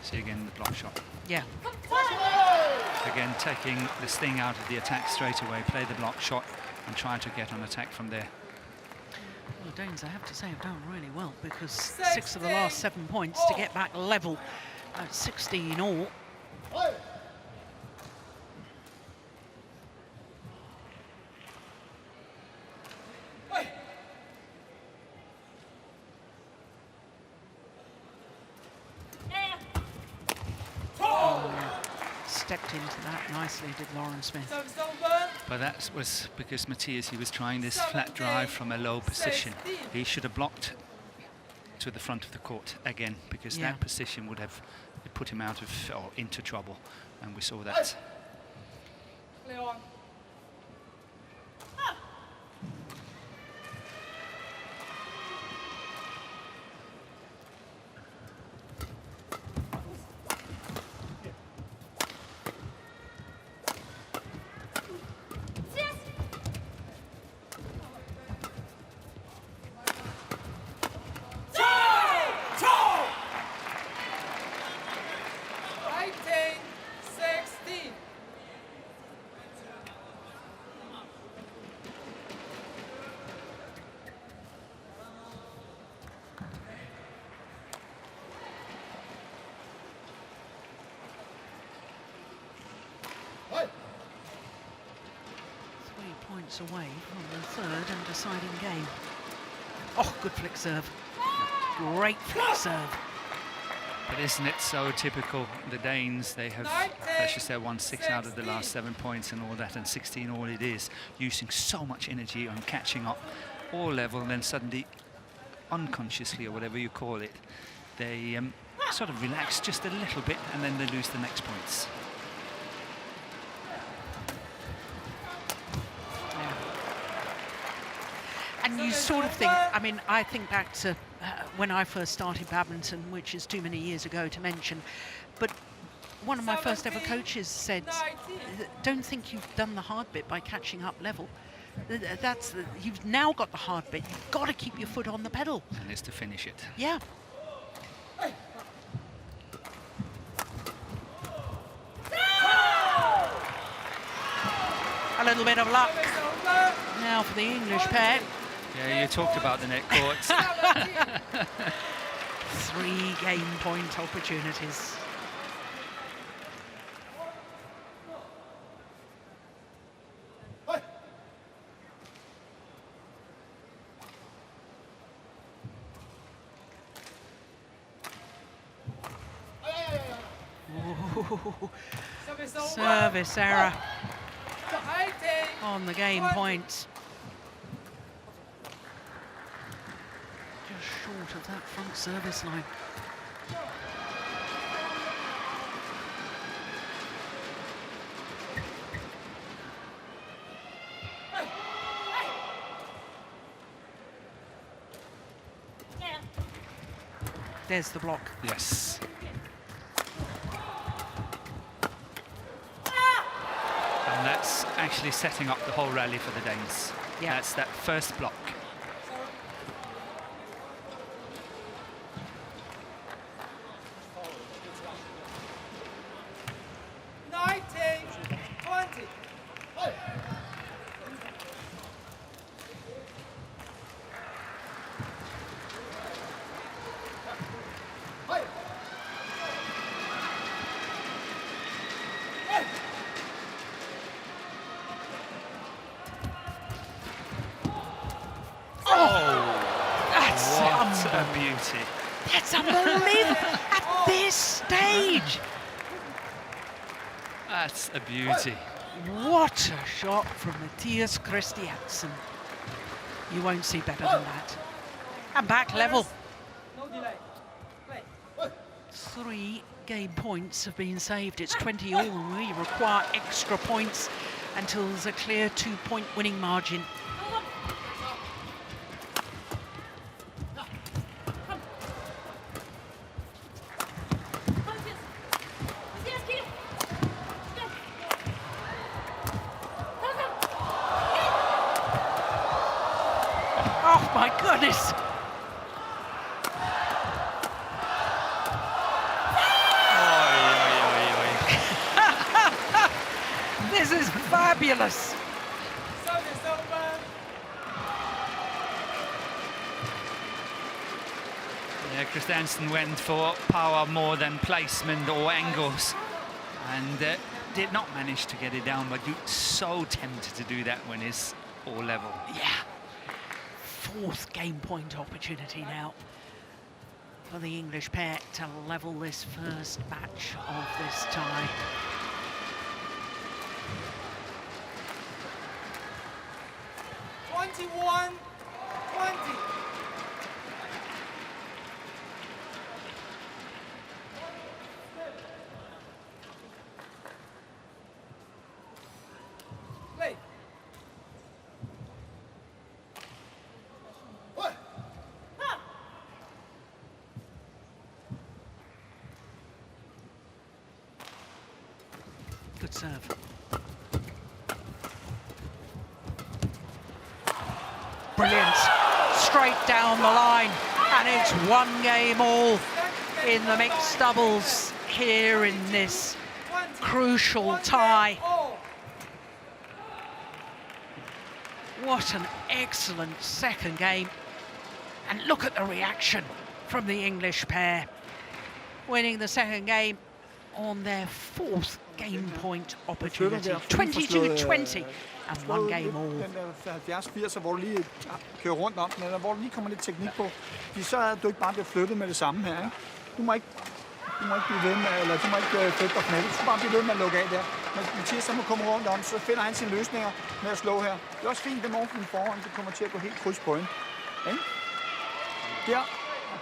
See again the block shot. Yeah. Again, taking the sting out of the attack straight away, play the block shot and try to get on attack from there. Well, the Danes, I have to say, have done really well, because 6 of the last 7 points to get back level at 16 all. Stepped into that nicely, did Lauren Smith. But that was because Matthias, he was trying this flat drive from a low position. He should have blocked to the front of the court again, because Yeah. that position would have put him out of or into trouble, and we saw that. Play on. Points away from the third and deciding game. Oh, good flick serve. Great flick serve. But isn't it so typical? The Danes, they have, as you said, won 6 out of the last 7 points and all that, and 16 all it is, using so much energy on catching up all level, and then suddenly, unconsciously or whatever you call it, they sort of relax just a little bit, and then they lose the next points. And you sort of think, I mean, I think back to when I first started badminton, which is too many years ago to mention, but one of my first ever coaches said, don't think you've done the hard bit by catching up level. You've now got the hard bit. You've got to keep your foot on the pedal. And it's to finish it. Yeah. A little bit of luck now for the English pair. Yeah, you talked about the net courts. 3 game point opportunities. Ooh. Service error on the game point. Just short of that front service line. There's the block. Yes. And that's actually setting up the whole rally for the Danes. Yeah. That's that first block. That's unbelievable at this stage. That's a beauty. What a shot from Mathias Christiansen. You won't see better than that. And back level. No delay. Play. 3 game points have been saved. It's 20 all. We require extra points until there's a clear 2-point winning margin. Oh my goodness! This is fabulous! Service over. Yeah, Christiansen went for power more than placement or angles, and did not manage to get it down, but you're so tempted to do that when it's all level. Yeah. 4th game point opportunity now for the English pair to level this first match of this tie. Good serve. Brilliant. Straight down the line. And it's 1-game-all in the mixed doubles here in this crucial tie. What an excellent second game. And look at the reaction from the English pair, winning the second game on their 4th game point opportunity. 22-20 and 1-game-all. Den der 70'er, hvor du lige kører rundt om den, eller hvor du lige kommer lidt teknik på. Fordi så er du ikke bare bliver flyttet med det samme her, ikke? Du må ikke blive ved med, eller du må ikke flytte dig knækket. Du skal bare blive ved med at lukke af der. Men Mathias så må komme rundt om, så finder han sine løsninger med at slå her. Det er også fint, dem overfor foran, det kommer til at gå helt kryds på hende.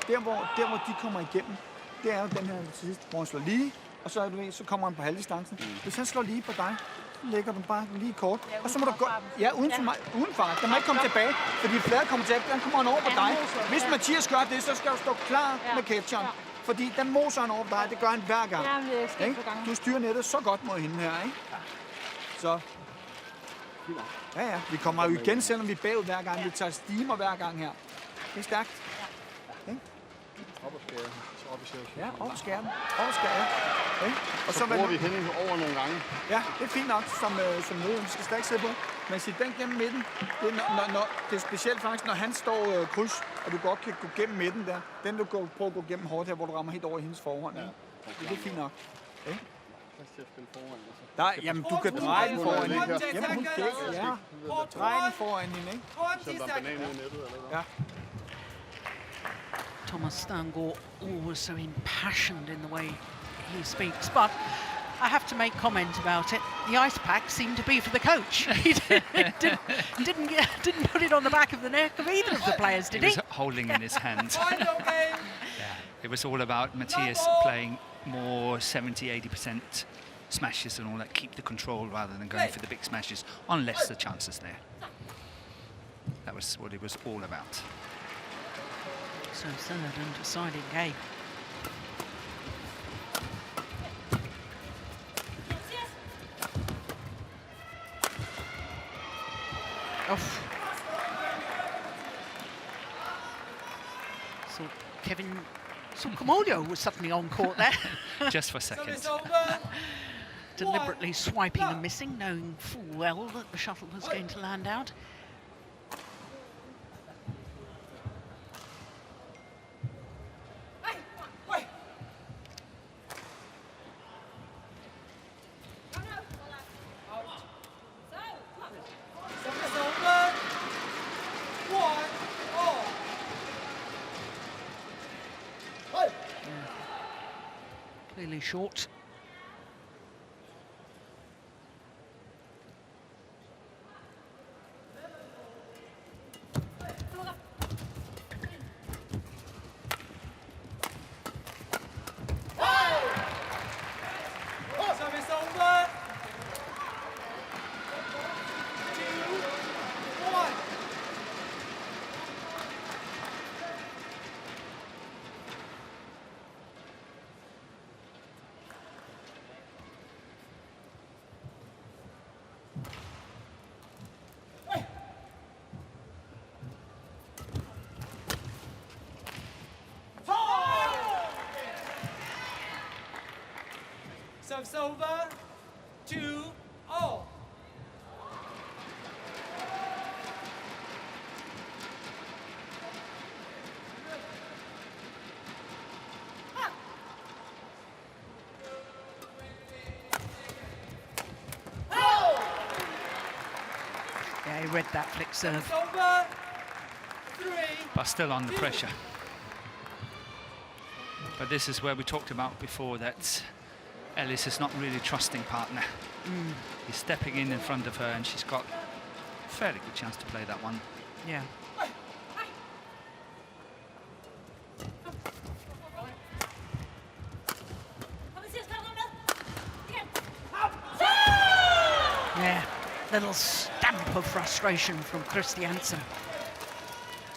Der hvor de kommer igennem, det er jo den her sidste, hvor han slår lige, og så kommer han på halvdistancen. Hvis han slår lige på dig, så lægger du bare lige kort, og så må du gå udenfor. Den må ikke komme tilbage, fordi flade kommer tilbage, den kommer han over på dig. Hvis Mathias gør det, så skal du stå klar med catcheren, fordi den moser han over på dig, det gør han hver gang. Du styrer nettet så godt mod hende her, ikke? Så ja, vi kommer jo igen, selvom vi er bagud hver gang, vi tager stimer hver gang her. Det er stærkt. Op og skære. Op i cirkel. Ja, op og skære. Og så bruger vi hende over nogle gange. Ja, det er fint nok som nød. Vi skal stærkt se på. Men sig den gennem midten. Det er specielt faktisk, når han står kryds, og du godt kan gå gennem midten der. Den du prøver at gå gennem hårdt her, hvor du rammer helt over i hendes forhånd. Ja. Det er fint nok. Okay. Jamen, du kan dreje den foran hende. Jamen, hun dækker, ja. Dreje den foran hende, ikke? Så der er banan i nettet, eller hvad? Ja. Thomas Stangaard, always so impassioned in the way he speaks, but I have to make comment about it. The ice pack seemed to be for the coach. He didn't put it on the back of the neck of either of the players, did he? He was holding in his hand. Yeah, it was all about Matthias playing more 70-80% smashes and all that, keep the control rather than going for the big smashes on lesser chances there. That was what it was all about. So third and deciding game. Off. So Kevin Sokomolio was suddenly on court there. Just for seconds. Deliberately swiping and missing, knowing full well that the shuttle was going to land out. Clearly short. Serves over, 2-0. Yeah, he read that flick serve. Over, 3. But still under pressure. But this is where we talked about before that Ellis is not really trusting partner. He's stepping in front of her and she's got a fairly good chance to play that one. Yeah. Yeah, little stamp of frustration from Christiansen.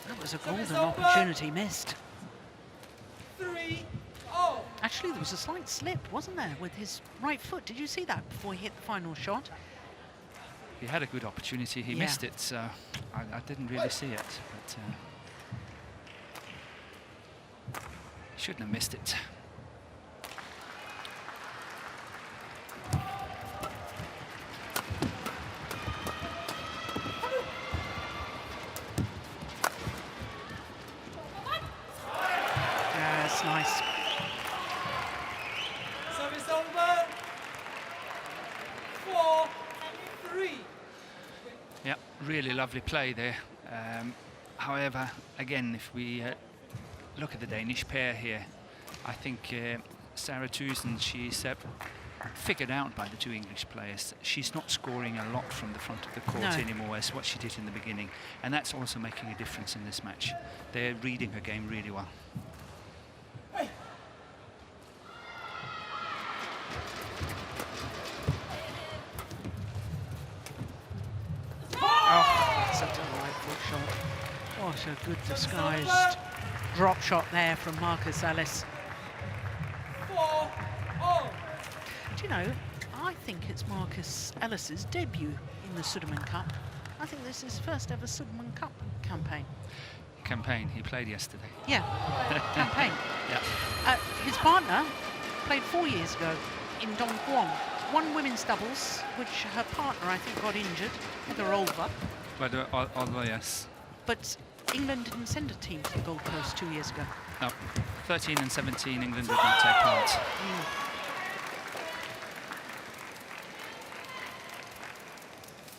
That was a golden opportunity missed. 3-0. Actually, Actually, there was a slight slip, wasn't there, with his right foot? Did you see that before he hit the final shot? He had a good opportunity. He missed it, so I didn't really see it. But shouldn't have missed it. Yes, nice. Service over. 4-3. Yeah, really lovely play there. However, again, if we look at the Danish pair here, I think Sarah THYGESEN, she's figured out by the two English players. She's not scoring a lot from the front of the court anymore as what she did in the beginning, and that's also making a difference in this match. They're reading her game really well. That's a delightful shot. What a good disguised drop shot there from Marcus Ellis. 4-0. Do you know, I think it's Marcus Ellis's debut in the Sudirman Cup. I think this is his first ever Sudirman Cup campaign. He played yesterday. Yeah, campaign. Yeah. His partner played 4 years ago in Dongguan. Won women's doubles, which her partner, I think, got injured with a roll-up. But although, yes. But England didn't send a team to the Gold Coast 2 years ago. No, 13 and 17, England did not take part.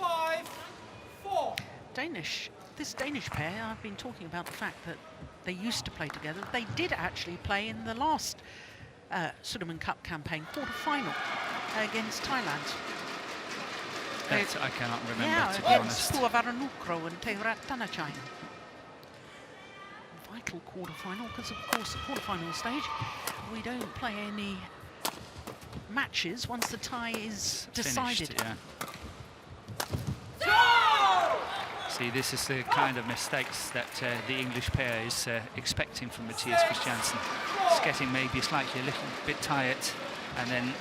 5-4. This Danish pair, I've been talking about the fact that they used to play together. They did actually play in the last Sudirman Cup campaign quarter-final against Thailand. That I cannot remember, to be against honest. Puavaranukro and Teurat Tanachain. Vital quarter-final, because of course the quarter-final stage, we don't play any matches once the tie is decided. Finished, yeah. See, this is the kind of mistakes that the English pair is expecting from Matthias Christiansen. It's getting maybe slightly a little bit tired and then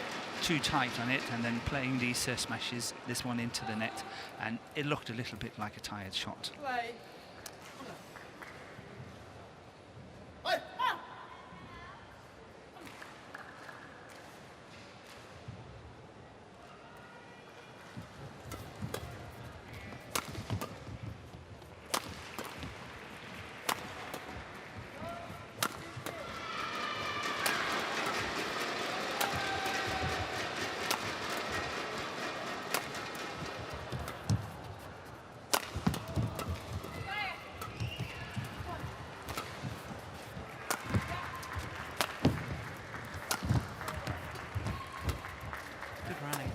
too tight on it, and then playing these smashes, this one into the net, and it looked a little bit like a tired shot. Play. Good rally.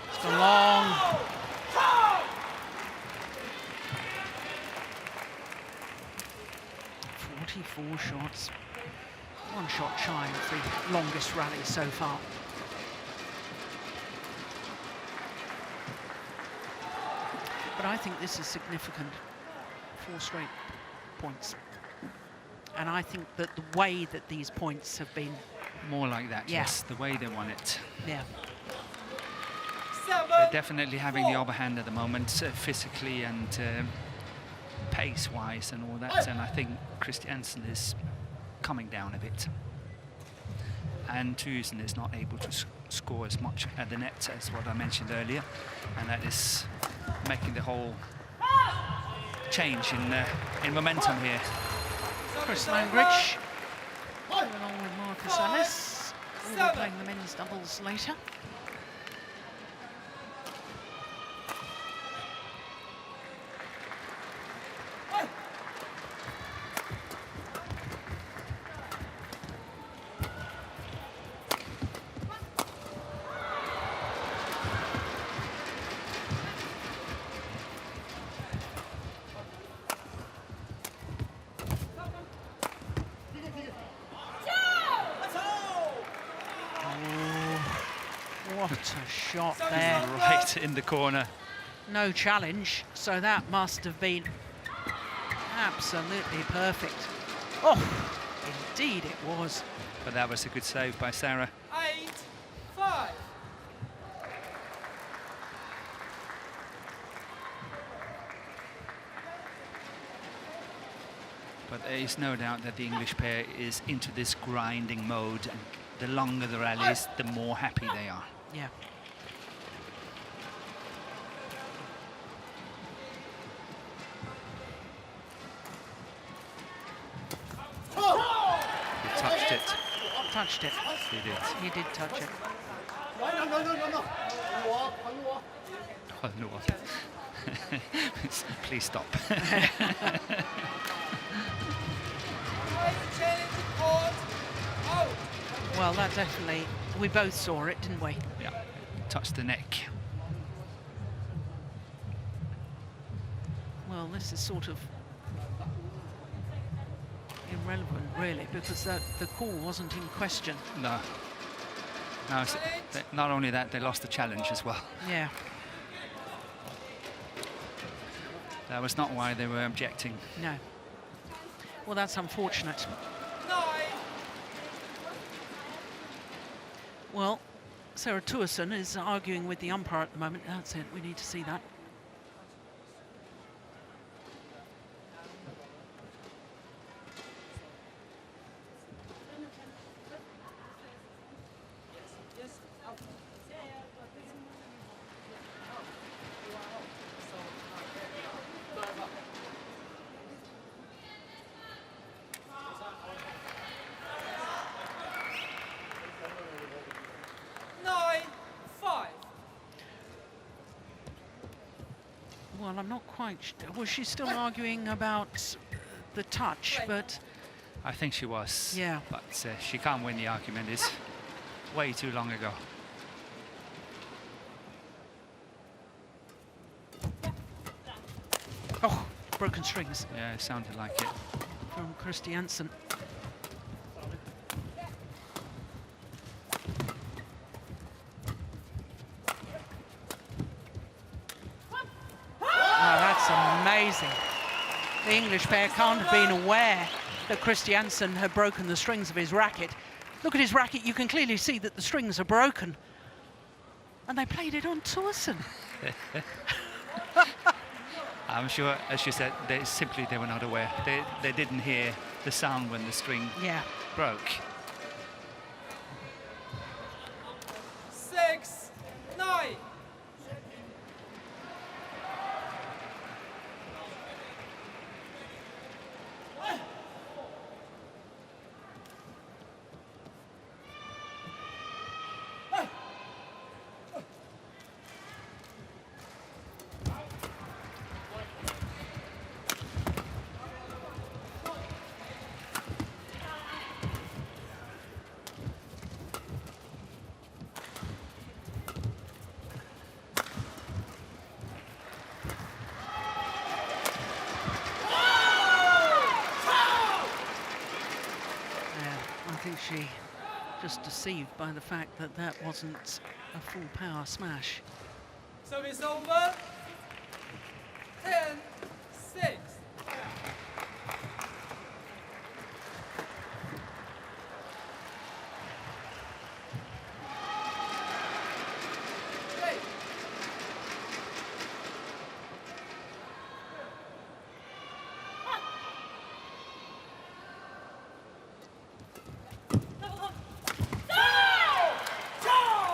It's gone long. 44 shots. One shot shy of the longest rally so far. But I think this is significant. 4 straight points. And I think that the way that these points have been, More like that, Yeah. yes, the way they won it. yeah, They're definitely having the upper hand at the moment, physically and pace-wise and all that, and I think Christiansen is coming down a bit. And THYGESEN is not able to score as much at the net as what I mentioned earlier, and that is making the whole change in momentum here. Chris Langridge along with Marcus Ellis. We'll be playing the men's doubles later. a shot there. Right in the corner. No challenge, so that must have been absolutely perfect. Oh, indeed it was. But that was a good save by Sarah. 8-5. But there is no doubt that the English pair is into this grinding mode, and the longer the rallies, the more happy they are. Yeah. He touched it. Touched it. He did. He did touch it. Oh, no. Please stop. Well, that definitely, we both saw it, didn't we? Yeah, touched the neck. Well, this is sort of irrelevant, really, because the call wasn't in question. No. No, not only that, they lost the challenge as well. Yeah. That was not why they were objecting. No. Well, that's unfortunate. Well, Sarah THYGESEN is arguing with the umpire at the moment. That's it, we need to see that. Well, I'm not quite was she still arguing about the touch, but... I think she was. Yeah. But she can't win the argument. It's way too long ago. Oh, broken strings. Yeah, it sounded like it. From CHRISTIANSEN. Amazing. The English pair can't have been aware that CHRISTIANSEN had broken the strings of his racket. Look at his racket, you can clearly see that the strings are broken. And they played it on THYGESEN. I'm sure, as you said, they were not aware. They didn't hear the sound when the string broke. 6-9. She just deceived by the fact that that wasn't a full power smash. Service over. 10-6.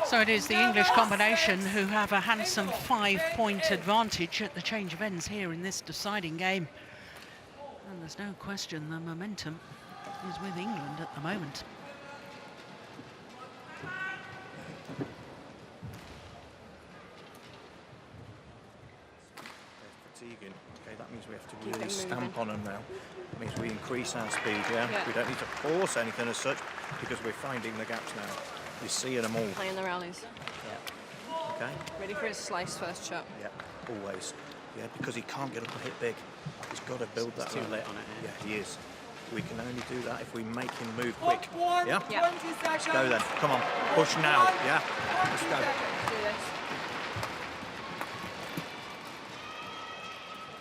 So it is the English combination who have a handsome 5-point advantage at the change of ends here in this deciding game. And there's no question the momentum is with England at the moment. Fatiguing. Okay, that means we have to really stamp on them now. That means we increase our speed, yeah? We don't need to force anything as such because we're finding the gaps now. You're seeing them all. Playing the rallies. Yeah. Okay. Ready for his slice first shot. Yeah, always. Yeah, because he can't get up and hit big. He's got to build that. Too late on it. Yeah, he is. We can only do that if we make him move quick. Yeah? Yeah. Let's go then. Come on. Push now. Yeah. Let's go.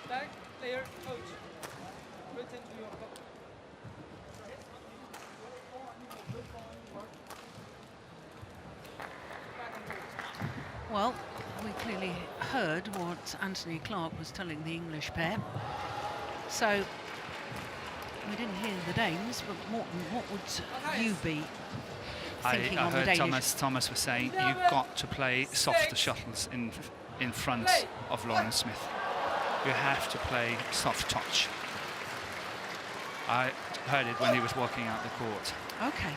Back player coach. Return to your coach. Well, we clearly heard what Anthony Clark was telling the English pair. So, we didn't hear the Danes, but Morton, what would you be thinking I on the heard Danish? Thomas was saying you've got to play softer shuttles in front of Lawrence Smith. You have to play soft touch. I heard it when he was walking out the court. Okay.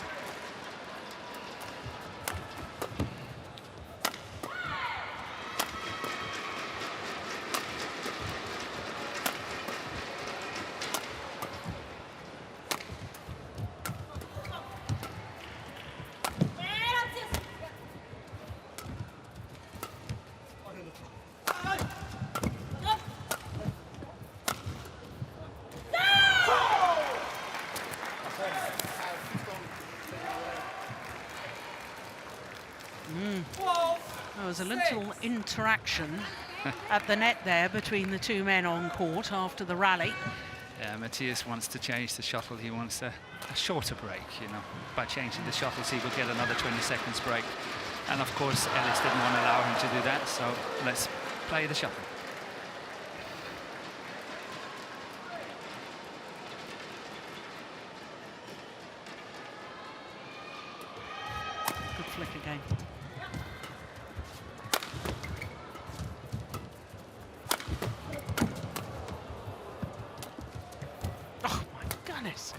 There was a little interaction at the net there between the two men on court after the rally. Yeah, Matthias wants to change the shuttle. He wants a shorter break, you know. By changing the shuttles, he will get another 20 seconds break. And of course, Ellis didn't want to allow him to do that, so let's play the shuttle. Good flick again. Oh my goodness.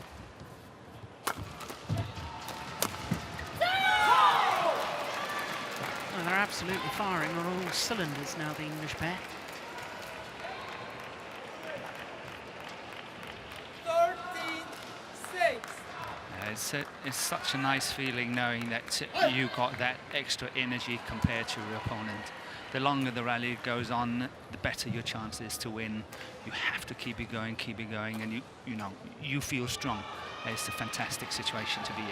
Well, they're absolutely firing on all cylinders now, the English pair. 13-6. It's such a nice feeling knowing that you got that extra energy compared to your opponent. The longer the rally goes on, the better your chances to win. You have to keep it going, and you know you feel strong. It's a fantastic situation to be in.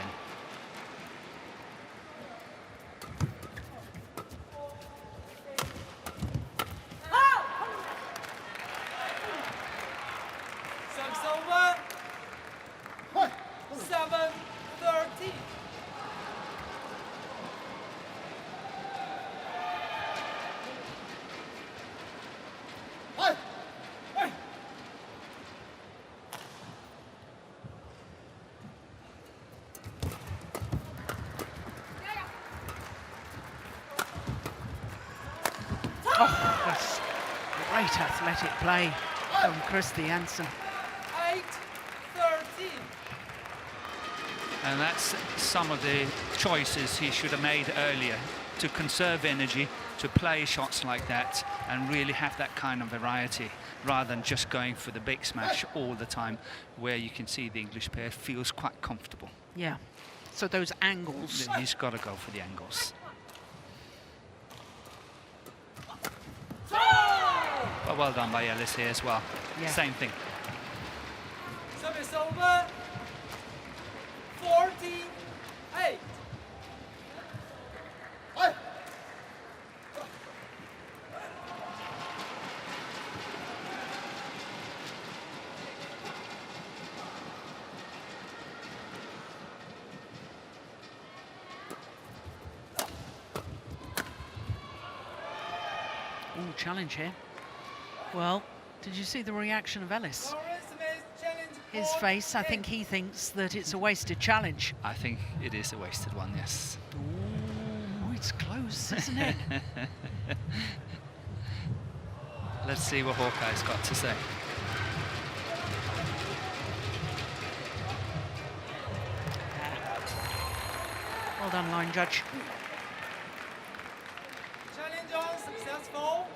Service over. 7-13. Oh, that's great athletic play from Christiansen. 8-13. And that's some of the choices he should have made earlier, to conserve energy, to play shots like that and really have that kind of variety rather than just going for the big smash all the time, where you can see the English pair feels quite comfortable. Yeah. So those angles. He's got to go for the angles. But well done by Ellis here as well. Yeah. Same thing. Service over. 14-8. Ooh, challenge here. Well, did you see the reaction of Ellis? Lawrence Smith challenge His court face, I 8. think he thinks that it's a wasted challenge. I think it is a wasted one, yes. Ooh, it's close, isn't it? Let's see what Hawkeye's got to say. Well done, line judge. Challenge on successful.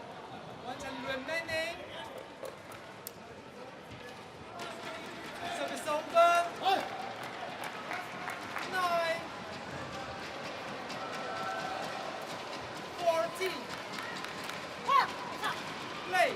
1 challenge remaining. Service over. 9. 14. Play.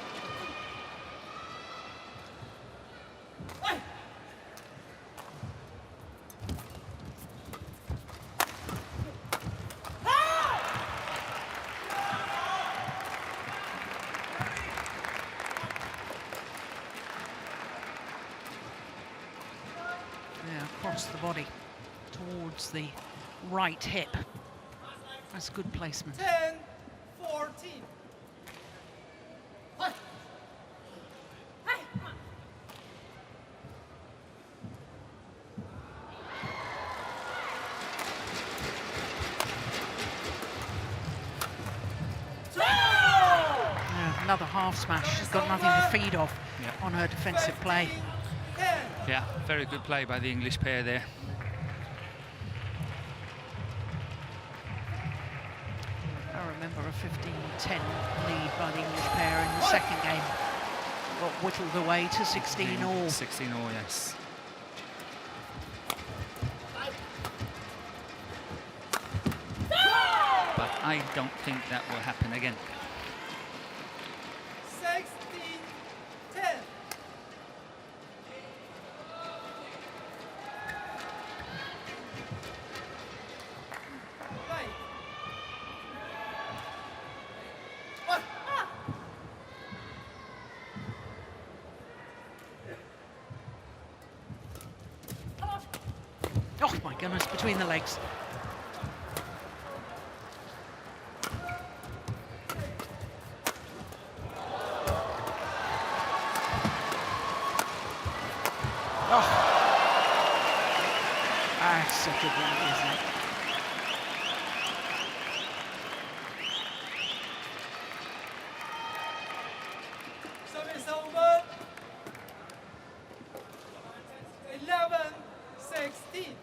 across the body towards the right hip. That's good placement. 10-14. Another half smash. She's got nothing to feed off on her defensive play. Yeah, very good play by the English pair there. I remember a 15-10 lead by the English pair in the second game. Got whittled away to 16-all. 16-all, yes. But I don't think that will happen again. 16-10. Oh my goodness, between the legs. That's such a good one, isn't it? Service over. 11-16.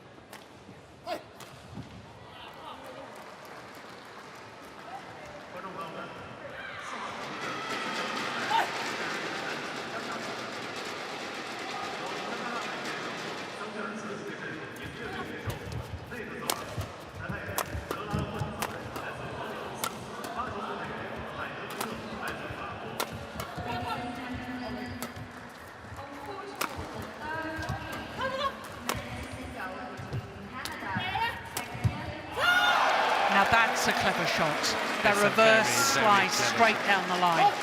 Now that's a clever shot. The That's a reverse very, very slice clever straight shot. down the line.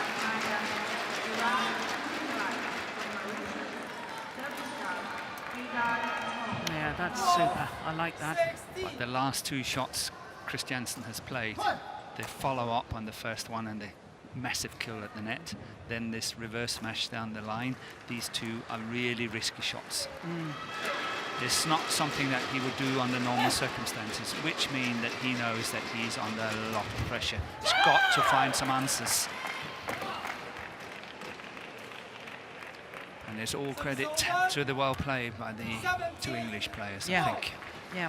Yeah, that's super. I like that. But the last two shots Christiansen has played, the follow-up on the first one and the massive kill at the net, then this reverse smash down the line, these two are really risky shots. It's not something that he would do under normal circumstances, which mean that he knows that he's under a lot of pressure. He's got to find some answers. And it's all credit to the well played by the two English players, I think. Yeah.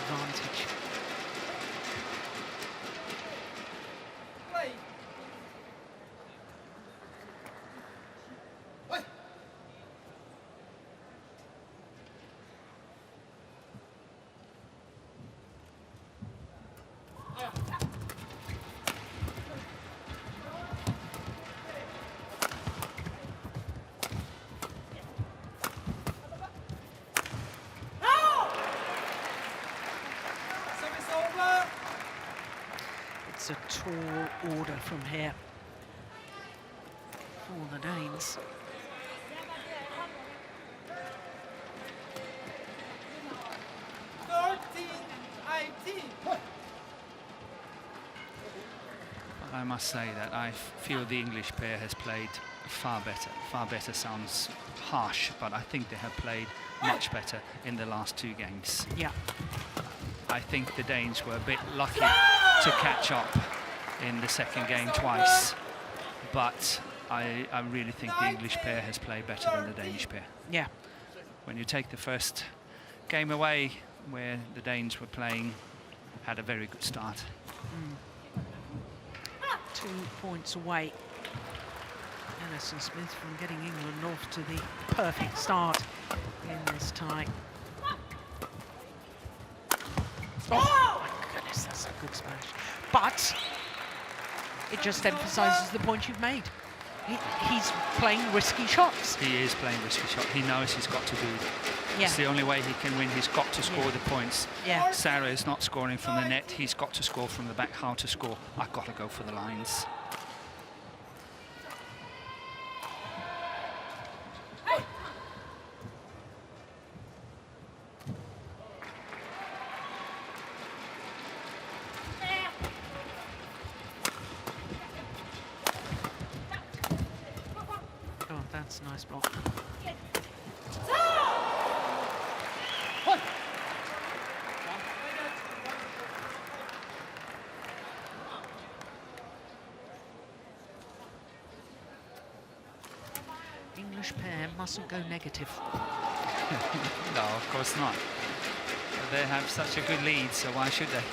Advantage. It's a tall order from here for the Danes. I must say that I feel the English pair has played far better. Far better sounds harsh, but I think they have played much better in the last two games. Yeah. I think the Danes were a bit lucky to catch up in the second game twice, but I really think the English pair has played better than the Danish pair. Yeah. When you take the first game away, where the Danes were playing, had a very good start. 2 points away, Ellis and Smith, from getting England off to the perfect start in this tie. Oh, my goodness, that's a good smash. But it just emphasises the point you've made. He's playing risky shots. He is playing risky shot. He knows he's got to do it. Yeah. It's the only way he can win. He's got to score the points. Yeah. Sarah is not scoring from the net. He's got to score from the back. How to score? I've got to go for the lines. Oh, that's a nice block. English pair mustn't go negative. No, of course not. They have such a good lead, so why should they?